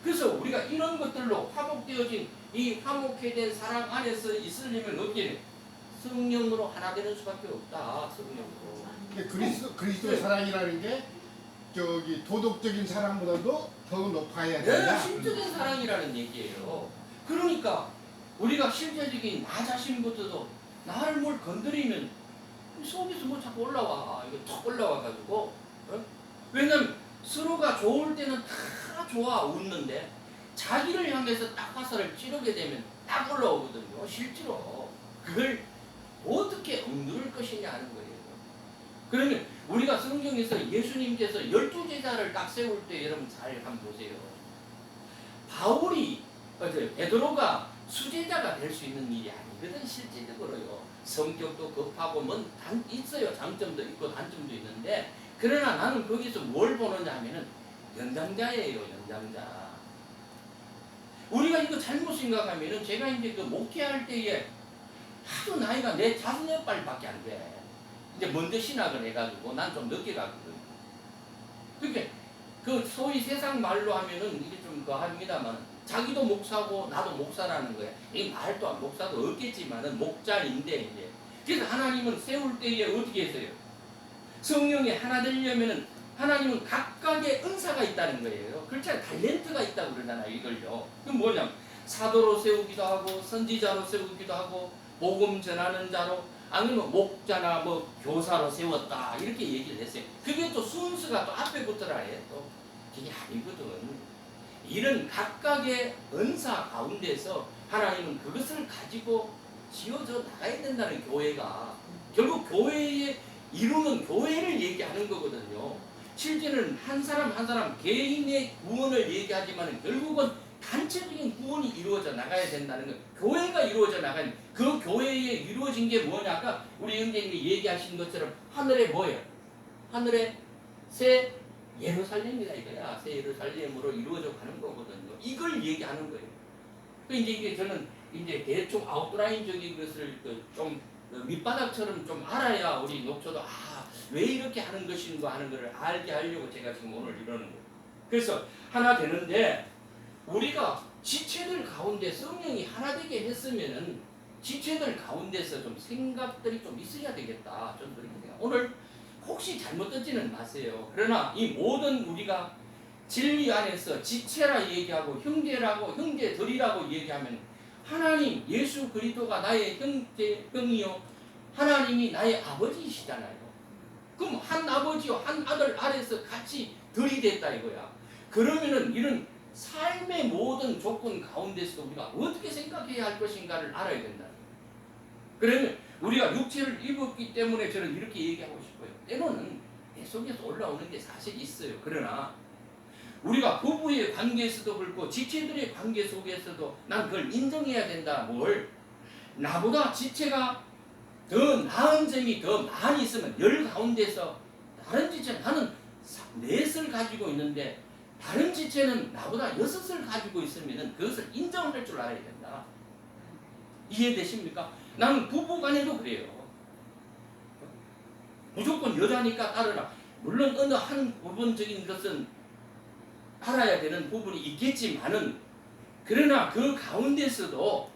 그래서 우리가 이런 것들로 화목되어진 이 화목해 된 사랑 안에서 있으려면 어떻게 돼? 성령으로 하나 되는 수밖에 없다. 성령으로. 근데 그리스도의 사랑이라는 게 저기 도덕적인 사랑보다도 더 높아야 네, 된다. 신적인 사랑이라는 얘기예요. 그러니까 우리가 실제적인 나 자신부터도 나를 뭘 건드리면 속에서 뭐 자꾸 올라와. 이거 턱 올라와가지고. 왜냐면 서로가 좋을 때는 다 좋아 웃는데 자기를 향해서 딱 화살을 찌르게 되면 딱 올라오거든요. 실제로. 그걸 어떻게 억누를 것이냐 하는 거예요. 그러면 우리가 성경에서 예수님께서 12제자를 딱 세울 때 여러분 잘 한번 보세요. 바울이 베드로가 수제자가 될 수 있는 일이 아니거든. 실제적으로요. 성격도 급하고 뭐 있어요. 장점도 있고 단점도 있는데 그러나 나는 거기서 뭘 보느냐 하면은 연장자예요. 연장자. 우리가 이거 잘못 생각하면은 제가 이제 그 목회할 때에 하도 나이가 내 5-8밖에 안 돼. 이제 먼저 신학을 해가지고 난 좀 늦게 가거든. 그게 그 소위 세상 말로 하면은 이게 좀 그 합니다만 자기도 목사고 나도 목사라는 거야. 이 말도 안 목사도 없겠지만은 목자인데 이제 그래서 하나님은 세울 때에 어떻게 했어요? 성령이 하나 되려면은 하나님은 각각의 은사가 있다는 거예요. 그렇잖아요. 달렌트가 있다고 그러잖아요. 이걸요. 그럼 뭐냐면 사도로 세우기도 하고 선지자로 세우기도 하고 복음 전하는 자로 아니면 목자나 뭐 교사로 세웠다 이렇게 얘기를 했어요. 그게 또 순수가 또 앞에 붙어라 해. 또 그게 아니거든. 이런 각각의 은사 가운데서 하나님은 그것을 가지고 지어져 나가야 된다는 교회가 결국 교회의 이루는 교회를 얘기하는 거거든요. 실제는 한 사람 한 사람 개인의 구원을 얘기하지만 결국은 단체적인 구원이 이루어져 나가야 된다는 것. 교회가 이루어져 나가는 그 교회에 이루어진 게 뭐냐? 아까 우리 형제님이 얘기하신 것처럼 하늘에 뭐예요? 하늘에 새 예루살렘이다 이거야. 새 예루살렘으로 이루어져 가는 거거든요. 이걸 얘기하는 거예요. 이제 저는 이제 대충 아웃라인적인 것을 좀 밑바닥처럼 좀 알아야 우리 녹초도 왜 이렇게 하는 것인가 하는 것을 알게 하려고 제가 지금 오늘 이러는 거예요. 그래서 하나 되는데 우리가 지체들 가운데 성령이 하나 되게 했으면은 지체들 가운데서 좀 생각들이 좀 있어야 되겠다. 좀 그렇게 생각. 오늘 혹시 잘못 듣지는 마세요. 그러나 이 모든 우리가 진리 안에서 지체라 얘기하고 형제라고 형제들이라고 얘기하면 하나님 예수 그리스도가 나의 형이요 하나님이 나의 아버지이시잖아요. 그럼 한 아버지요 한 아들 아래서 같이 들이댔다 이거야. 그러면은 이런 삶의 모든 조건 가운데서 우리가 어떻게 생각해야 할 것인가를 알아야 된다. 그러면 우리가 육체를 입었기 때문에 저는 이렇게 얘기하고 싶어요. 때로는 내 속에서 올라오는 게 사실 있어요. 그러나 우리가 부부의 관계에서도 그렇고 지체들의 관계 속에서도 난 그걸 인정해야 된다. 뭘? 나보다 지체가 더 나은 점이 더 많이 있으면 열 가운데서 다른 지체 나는 4을 가지고 있는데 다른 지체는 나보다 6을 가지고 있으면 그것을 인정할 줄 알아야 된다. 이해되십니까? 나는 부부간에도 그래요. 무조건 여자니까 따르라. 물론 어느 한 부분적인 것은 알아야 되는 부분이 있겠지만은 그러나 그 가운데서도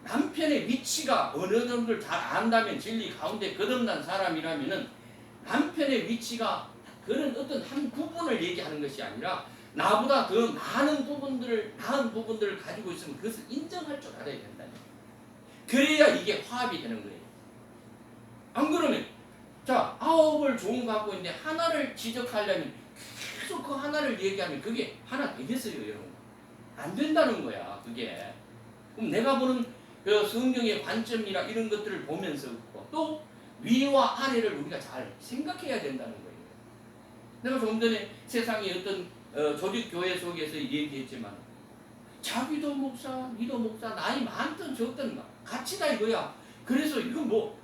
남편의 위치가 어느 정도를 잘 안다면 진리 가운데 거듭난 사람이라면은 남편의 위치가 그런 어떤 한 부분을 얘기하는 것이 아니라 나보다 더 나은 부분들을 가지고 있으면 그것을 인정할 줄 알아야 된다. 그래야 이게 화합이 되는 거예요. 안 그러면 자 9을 좋은 거 갖고 있는데 하나를 지적하려면 계속 그 하나를 얘기하면 그게 하나 되겠어요, 여러분? 안 된다는 거야, 그게. 그럼 내가 보는 그 성경의 관점이나 이런 것들을 보면서 또 위와 아래를 우리가 잘 생각해야 된다는 거예요. 내가 조금 전에 세상의 어떤 조직교회 속에서 얘기했지만 자기도 목사, 니도 목사, 나이 많든 적든 같이 다 이거야. 그래서 이거 뭐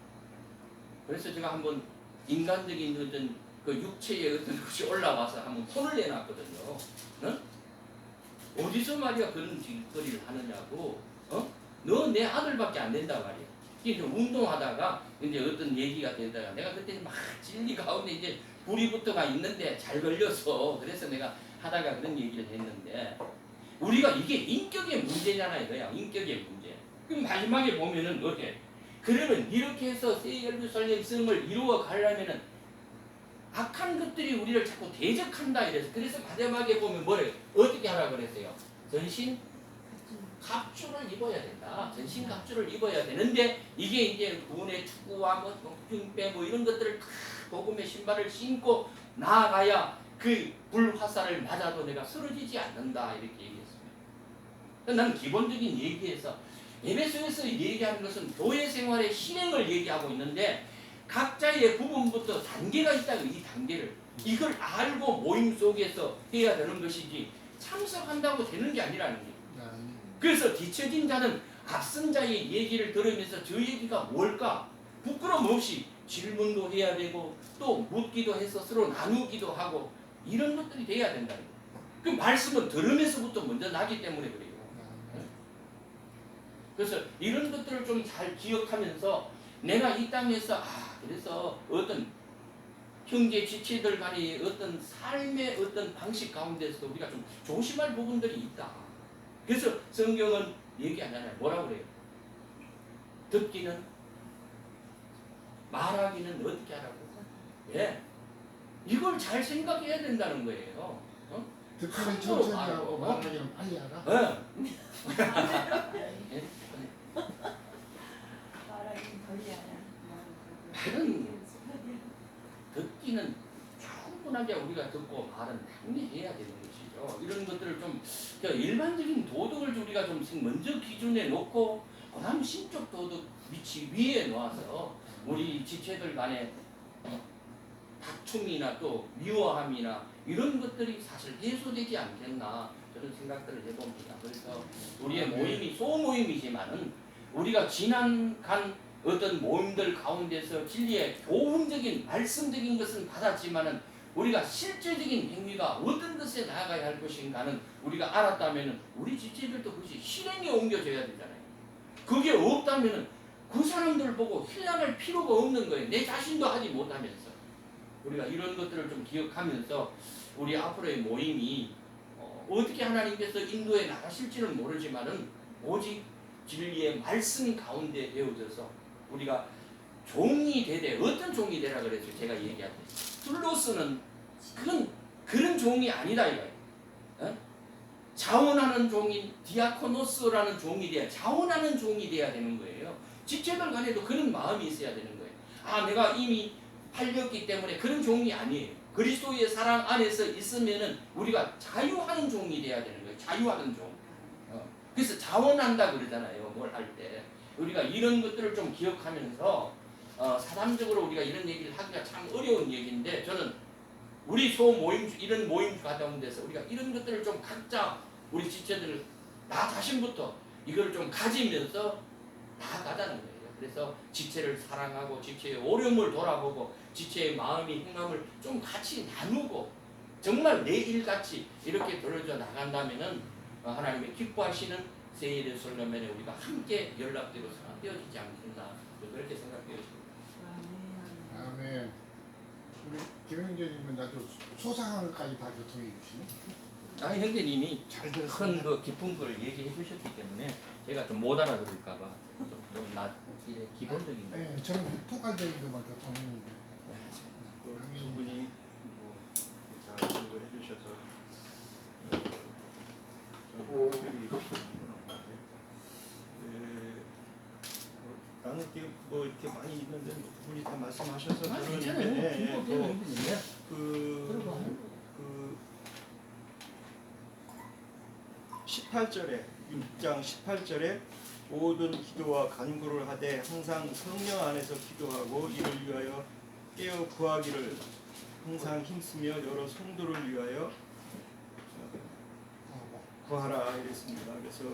그래서 제가 한번 인간적인 어떤 그 육체의 어떤 것이 올라와서 한번 폰을 내놨거든요. 어? 어디서 말이야 그런 짓거리를 하느냐고. 너 내 아들밖에 안 된다 말이야. 이제 운동하다가 이제 어떤 얘기가 되다가 내가 그때 막 진리 가운데 이제 불이 붙어가 있는데 잘 걸려서 그래서 내가 하다가 그런 얘기를 했는데 우리가 이게 인격의 문제잖아요, 그냥 인격의 문제. 그럼 마지막에 보면은 어때? 그러면 이렇게 해서 새 예루살렘 성을 이루어 가려면은 악한 것들이 우리를 자꾸 대적한다 이래서 그래서 마지막에 보면 뭐래요? 어떻게 하라 그랬어요? 전신 갑주를 입어야 된다. 전신 갑주를 입어야 되는데 이게 이제 군의 투구와 뭐 흉배 뭐 이런 것들을 다 복음의 신발을 신고 나아가야 그 불화살을 맞아도 내가 쓰러지지 않는다 이렇게 얘기했습니다. 나는 기본적인 얘기에서 에베소에서 얘기하는 것은 교회 생활의 실행을 얘기하고 있는데 각자의 부분부터 단계가 있다고 이 단계를 이걸 알고 모임 속에서 해야 되는 것이지 참석한다고 되는 게 아니라는 거예요. 그래서 뒤처진 자는 앞선 자의 얘기를 들으면서 저 얘기가 뭘까? 부끄럼 없이 질문도 해야 되고 또 묻기도 해서 서로 나누기도 하고 이런 것들이 돼야 된다는 거예요. 그 말씀은 들으면서부터 먼저 나기 때문에 그래요. 그래서 이런 것들을 좀 잘 기억하면서 내가 이 땅에서 그래서 어떤 형제 지체들 간의 어떤 삶의 어떤 방식 가운데서 우리가 좀 조심할 부분들이 있다. 그래서 성경은 얘기하잖아요. 뭐라고 그래요? 듣기는 말하기는 어떻게 하라고? 예. 이걸 잘 생각해야 된다는 거예요. 듣기는 천천히 하고 말하기는 빨리 하라. 예. 말하기는 덜 하라. 말은 듣기는 충분하게 우리가 듣고 말은 당연히 해야 되는 것이죠. 이런 것들을 좀 일반적인 도덕을 우리가 좀 먼저 기준에 놓고 그다음 신적 도덕 위치 위에 놓아서 우리 지체들 간에 다툼이나 또 미워함이나 이런 것들이 사실 해소되지 않겠나 저는 생각들을 해봅니다. 그래서 우리의 모임이 소모임이지만은 우리가 지난간 어떤 모임들 가운데서 진리의 교훈적인 말씀적인 것은 받았지만은 우리가 실제적인 행위가 어떤 것에 나아가야 할 것인가는 우리가 알았다면은 우리 지체들도 그것이 실행에 옮겨져야 되잖아요. 그게 없다면은 그 사람들 보고 신뢰할 필요가 없는 거예요. 내 자신도 하지 못하면서 우리가 이런 것들을 좀 기억하면서 우리 앞으로의 모임이 어떻게 하나님께서 인도에 나가실지는 모르지만은 오직 진리의 말씀 가운데 되어져서 우리가 종이 되되 어떤 종이 되라 그랬어요. 제가 얘기할 때 둘로스는 그런 종이 아니다 이거예요. 자원하는 종인 디아코노스라는 종이 돼야 자원하는 종이 돼야 되는 거예요. 지체들 간에도 그런 마음이 있어야 되는 거예요. 내가 이미 팔렸기 때문에 그런 종이 아니에요. 그리스도의 사랑 안에서 있으면은 우리가 자유하는 종이 돼야 되는 거예요. 자유하는 종. 그래서 자원한다 그러잖아요. 뭘 할 때. 우리가 이런 것들을 좀 기억하면서 사람적으로 우리가 이런 얘기를 하기가 참 어려운 얘기인데 저는 우리 소모임 이런 모임 가운데서 우리가 이런 것들을 좀 각자 우리 지체들 나 자신부터 이걸 좀 가지면서 나아가자는 거예요. 그래서 지체를 사랑하고 지체의 오름을 돌아보고 지체의 마음이 행함을 좀 같이 나누고 정말 내 일같이 이렇게 벌어져 나간다면은 하나님의 기뻐하시는 새 예루살렘에 우리가 함께 연락되고 사랑되어지지 않겠나 그렇게 생각되어집니다. 아멘. 우리 김영재님은 나도 소상한까지 다 교통해 주시네. 아니 형제님이 잘 큰 들었습니다. 그 깊은 걸 얘기해 주셨기 때문에 제가 좀 못 알아들을까봐 좀낮 기본적인 거. 네, 저는 토탈적인 것만 더 통했는데. 두 분이 잘 공부해 주셔서 나는 뭐 이렇게 많이 있는데 두 분이 다 말씀하셔서 저는 괜찮아요. 또 형제님. 그 18절에 6장 18절에 모든 기도와 간구를 하되 항상 성령 안에서 기도하고 이를 위하여 깨어 구하기를 항상 힘쓰며 여러 성도를 위하여 구하라 이랬습니다. 그래서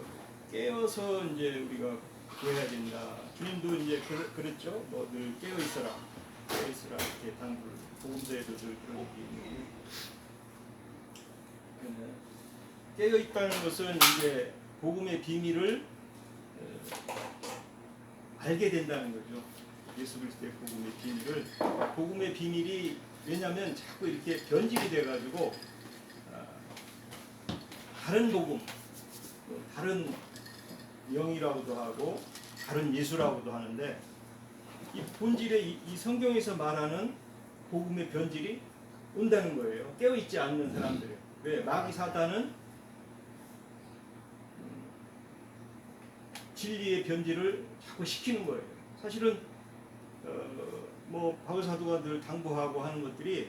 깨어서 이제 우리가 구해야 된다. 주님도 이제 그랬죠. 뭐 늘 깨어 있어라, 깨어 있어라 이렇게 당부를 복음서에도 늘 그런 얘기 있는데 깨어 있다는 것은 이제 복음의 비밀을 알게 된다는 거죠. 예수 그리스도의 복음의 비밀을 복음의 비밀이 왜냐하면 자꾸 이렇게 변질이 돼가지고 다른 복음, 다른 영이라고도 하고 다른 예수라고도 하는데 이 본질의 이 성경에서 말하는 복음의 변질이 온다는 거예요. 깨어있지 않는 사람들이. 왜? 마귀 사단은 진리의 변질을 자꾸 시키는 거예요. 사실은 뭐 바울 사도가 늘 당부하고 하는 것들이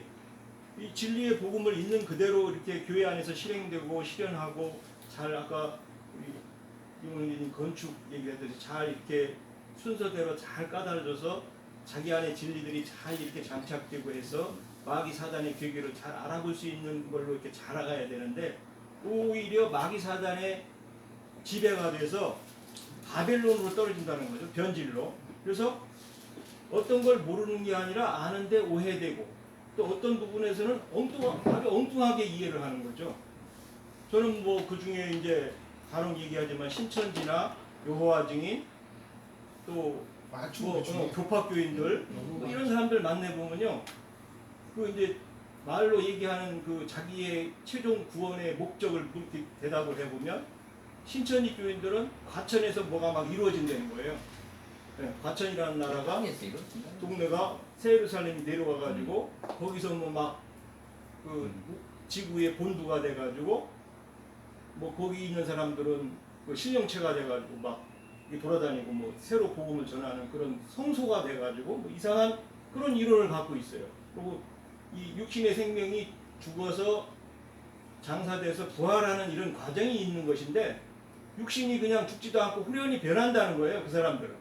이 진리의 복음을 있는 그대로 이렇게 교회 안에서 실행되고 실현하고 잘 아까 우리 이모님 건축 얘기했듯이 잘 이렇게 순서대로 잘 까다로워져서 자기 안에 진리들이 잘 이렇게 장착되고 해서 마귀 사단의 괴계를 잘 알아볼 수 있는 걸로 이렇게 자라가야 되는데 오히려 마귀 사단의 지배가 돼서 바벨론으로 떨어진다는 거죠. 변질로. 그래서 어떤 걸 모르는 게 아니라 아는데 오해되고 또 어떤 부분에서는 아주 엉뚱하게 이해를 하는 거죠. 저는 뭐 그 중에 이제 간혹 얘기하지만 신천지나 여호와 증인 또 뭐 교파교인들 뭐 이런 사람들 만나 보면요, 그 이제 말로 얘기하는 그 자기의 최종 구원의 목적을 그렇게 대답을 해보면 신천지 교인들은 과천에서 뭐가 막 이루어진다는 거예요. 네, 과천이라는 나라가 동네가 새 예루살렘이 내려와가지고 거기서 뭐 막 그 지구의 본두가 돼가지고 뭐 거기 있는 사람들은 그 신령체가 돼가지고 막 돌아다니고 뭐 새로 복음을 전하는 그런 성소가 돼가지고 뭐 이상한 그런 이론을 갖고 있어요. 그리고 이 육신의 생명이 죽어서 장사돼서 부활하는 이런 과정이 있는 것인데 육신이 그냥 죽지도 않고 후련히 변한다는 거예요. 그 사람들은.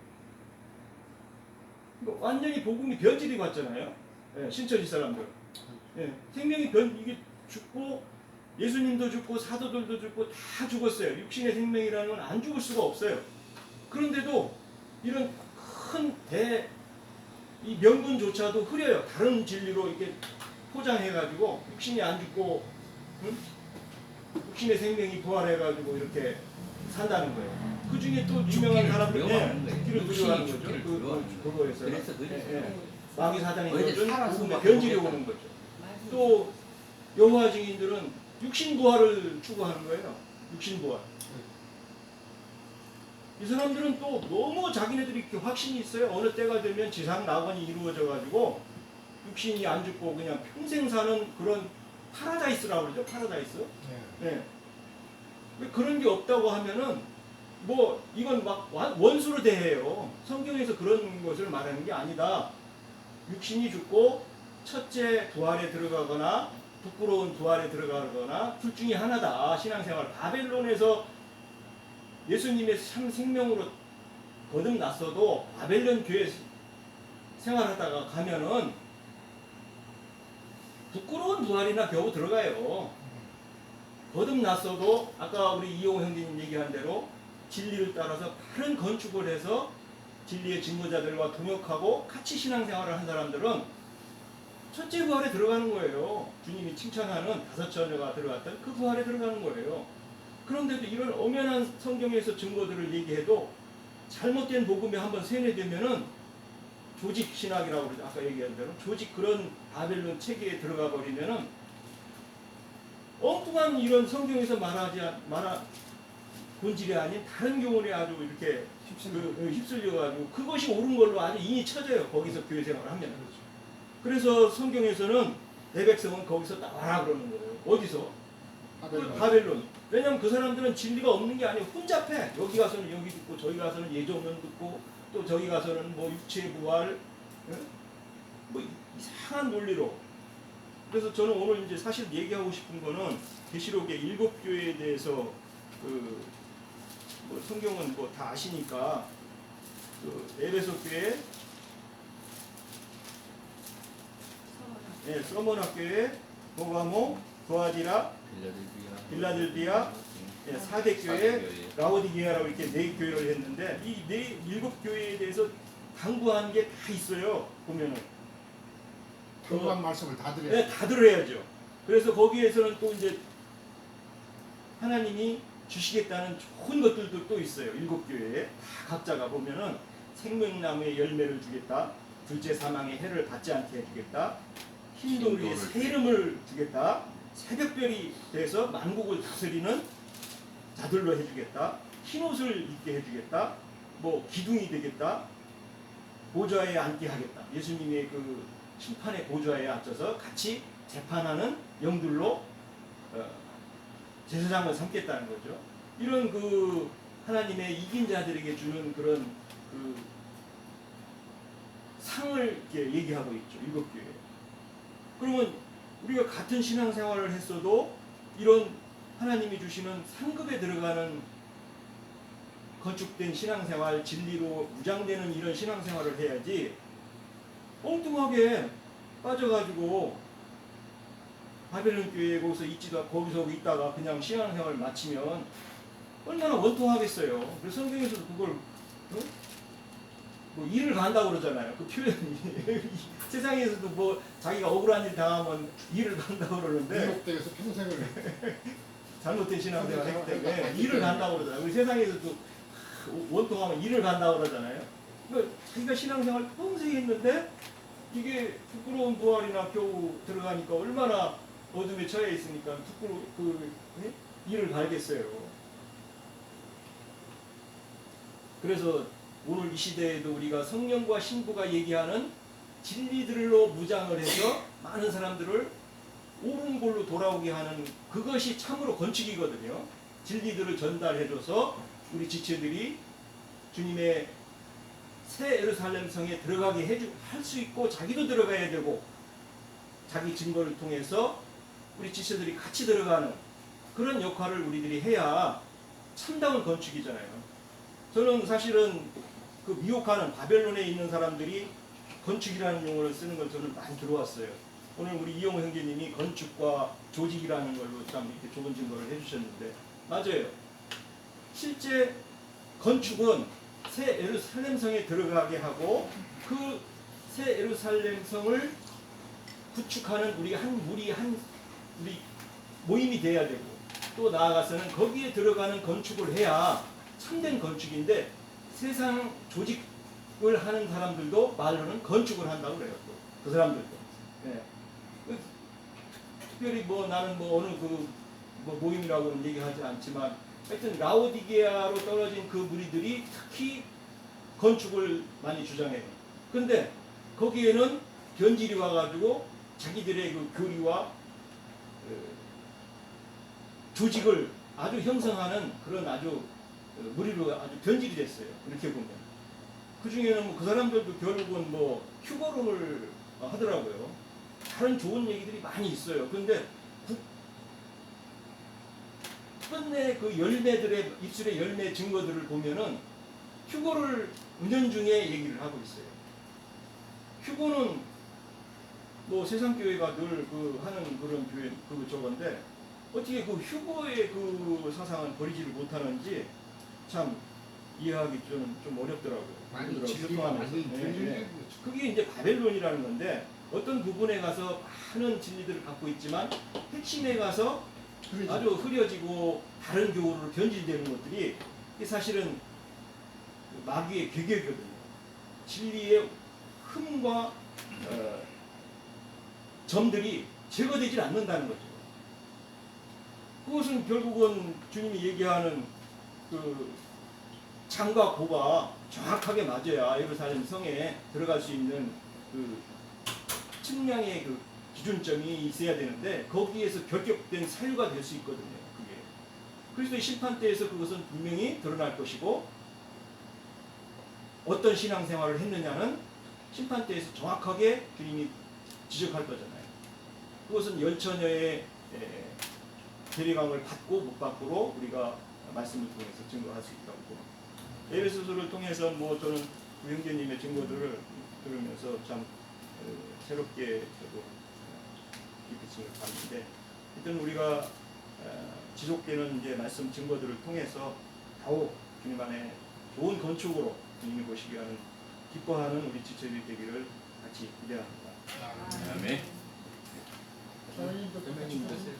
완전히 복음이 변질이 갔잖아요. 예, 신천지 사람들. 예, 생명이 이게 죽고 예수님도 죽고 사도들도 죽고 다 죽었어요. 육신의 생명이라는 건 안 죽을 수가 없어요. 그런데도 이런 큰 이 명분조차도 흐려요. 다른 진리로 이렇게 포장해가지고 육신이 안 죽고 육신의 생명이 부활해가지고 이렇게 산다는 거예요. 그 중에 또 유명한 사람들, 죽기를 두려워하는 거죠. 그거에서 마귀 사단이 넣어준 복음의 변질이 오는 거죠. 또 여호와 증인들은 육신 부활을 추구하는 거예요. 육신 부활. 이 사람들은 또 너무 자기네들이 이렇게 확신이 있어요. 어느 때가 되면 지상 낙원이 이루어져가지고 육신이 안 죽고 그냥 평생 사는 그런 파라다이스라고 그러죠. 파라다이스. 네. 그런 게 없다고 하면은 뭐 이건 막 원수로 대해요. 성경에서 그런 것을 말하는 게 아니다. 육신이 죽고 첫째 부활에 들어가거나 부끄러운 부활에 들어가거나 둘 중에 하나다. 신앙생활. 바벨론에서 예수님의 참 생명으로 거듭났어도 바벨론 교회 생활하다가 가면은 부끄러운 부활이나 겨우 들어가요. 거듭났어도 아까 우리 이용호 형제님 얘기한 대로 진리를 따라서 바른 건축을 해서 진리의 증거자들과 동역하고 같이 신앙생활을 한 사람들은 첫째 부활에 들어가는 거예요. 주님이 칭찬하는 5 처녀가 들어갔던 그 부활에 들어가는 거예요. 그런데도 이런 엄연한 성경에서 증거들을 얘기해도 잘못된 복음에 한번 세뇌되면은 조직 신학이라고 그러죠. 아까 얘기한 대로 조직 그런 바벨론 체계에 들어가 버리면은 엉뚱한 이런 성경에서 말하 본질이 아닌 다른 교훈에 아주 이렇게 휩쓸려가지고 그것이 옳은 걸로 아주 인이 쳐져요. 거기서 교회 생활을 하면. 그래서 성경에서는 내 백성은 거기서 나와라 그러는 거예요. 어디서? 바벨론. 왜냐하면 그 사람들은 진리가 없는 게 아니고 혼잡해. 여기 가서는 여기 듣고 저기 가서는 예정론 듣고 또 저기 가서는 뭐 육체 부활 뭐 이상한 논리로. 그래서 저는 오늘 이제 사실 얘기하고 싶은 거는 계시록의 7교회에 대해서 뭐 성경은 뭐 다 아시니까 에베소 교회, 서머나 교회, 보가모, 도아디라, 빌라델비아, 4대 교회, 라오디게아라고 이렇게 4교회를 했는데 이 7교회에 대해서 강구하는 게 다 있어요. 보면은 경고한 말씀을 다 드려요. 네, 다 들어야죠. 그래서 거기에서는 또 이제 하나님이 주시겠다는 좋은 것들도 또 있어요. 7교회에 다 각자가 보면은 생명나무의 열매를 주겠다. 둘째 사망의 해를 받지 않게 해주겠다. 흰돌이의 새 이름을 주겠다. 새벽별이 돼서 만국을 다스리는 자들로 해주겠다. 흰옷을 입게 해주겠다. 뭐 기둥이 되겠다. 보좌에 앉게 하겠다. 예수님의 그 심판의 보좌에 앉아서 같이 재판하는 영들로 제사장을 삼겠다는 거죠. 이런 그 하나님의 이긴 자들에게 주는 그런 그 상을 이렇게 얘기하고 있죠. 7교회. 그러면 우리가 같은 신앙생활을 했어도 이런 하나님이 주시는 상급에 들어가는 건축된 신앙생활, 진리로 무장되는 이런 신앙생활을 해야지 엉뚱하게 빠져가지고 바벨론 교회에 거기서 있다가 그냥 신앙생활을 마치면 얼마나 원통하겠어요. 그래서 성경에서도 그걸 뭐 일을 간다고 그러잖아요. 그 표현이 세상에서도 뭐 자기가 억울한 일 당하면 일을 간다고 그러는데 미국대에서 평생을 잘못된 신앙생활 했기 때문에 일을 간다고 그러잖아요. 우리 세상에서도 원통하면 일을 간다고 그러잖아요. 그러니까 자기가 신앙생활 평생 했는데 이게 부끄러운 부활이나 겨우 들어가니까 얼마나 어둠에 처해 있으니까 일을 갈겠어요. 그래서 오늘 이 시대에도 우리가 성령과 신부가 얘기하는 진리들로 무장을 해서 많은 사람들을 옳은 골로 돌아오게 하는 그것이 참으로 건축이거든요. 진리들을 전달해줘서 우리 지체들이 주님의 새 예루살렘 성에 들어가게 할 수 있고 자기도 들어가야 되고 자기 증거를 통해서 우리 지체들이 같이 들어가는 그런 역할을 우리들이 해야 참다운 건축이잖아요. 저는 사실은 그 미혹하는 바벨론에 있는 사람들이 건축이라는 용어를 쓰는 걸 저는 많이 들어왔어요. 오늘 우리 이용호 형제님이 건축과 조직이라는 걸로 참 이렇게 좋은 증거를 해주셨는데 맞아요. 실제 건축은 새 예루살렘 성에 들어가게 하고 그 새 예루살렘 성을 구축하는 우리 우리 모임이 돼야 되고 또 나아가서는 거기에 들어가는 건축을 해야 참된 건축인데 세상 조직을 하는 사람들도 말로는 건축을 한다고 그래요. 또 그 사람들도. 네. 특별히 뭐 나는 뭐 어느 뭐 모임이라고는 얘기하지 않지만 하여튼 라오디게아로 떨어진 그 무리들이 특히 건축을 많이 주장해요. 근데 거기에는 변질이 와가지고 자기들의 그 교리와 조직을 아주 형성하는 그런 아주 무리로 아주 변질이 됐어요. 이렇게 보면. 그 중에는 뭐 그 사람들도 결국은 뭐 휴거론을 하더라고요. 다른 좋은 얘기들이 많이 있어요. 근데 끝내 그 열매들의 입술의 열매 증거들을 보면은 휴거를 은연중에 얘기를 하고 있어요. 휴거는 뭐 세상 교회가 늘 하는 그런 교회 저건데 어떻게 그 휴거의 그 사상을 버리지를 못하는지 참 이해하기 좀 어렵더라고요. 많이 진리가 많이 그게 이제 바벨론이라는 건데 어떤 부분에 가서 많은 진리들을 갖고 있지만 핵심에 가서 아주 흐려지고 다른 교우로 변질되는 것들이 사실은 마귀의 계획이거든요. 진리의 흠과 점들이 제거되질 않는다는 거죠. 그것은 결국은 주님이 얘기하는 그 장과 고가 정확하게 맞아야 예루살렘 성에 들어갈 수 있는 그 측량의 그 기준점이 있어야 되는데 거기에서 결격된 사유가 될 수 있거든요. 그게 그리스도의 심판 때에서 그것은 분명히 드러날 것이고 어떤 신앙생활을 했느냐는 심판 때에서 정확하게 주님이 지적할 거잖아요. 그것은 열처녀의 대리감을 받고 못 받고로 우리가 말씀을 통해서 증거할 수 있다고 봅니다. 에베소서를 통해서 뭐 저는 우리 형제님의 증거들을 들으면서 참 새롭게 저도 깊이 생각하는데 하여튼 우리가 지속되는 이제 말씀 증거들을 통해서 더욱 주님 안에 좋은 건축으로 주님이 보시게 하는 기뻐하는 우리 지체들이 되기를 같이 기대합니다. 아멘. 저희도 대표님 되세요.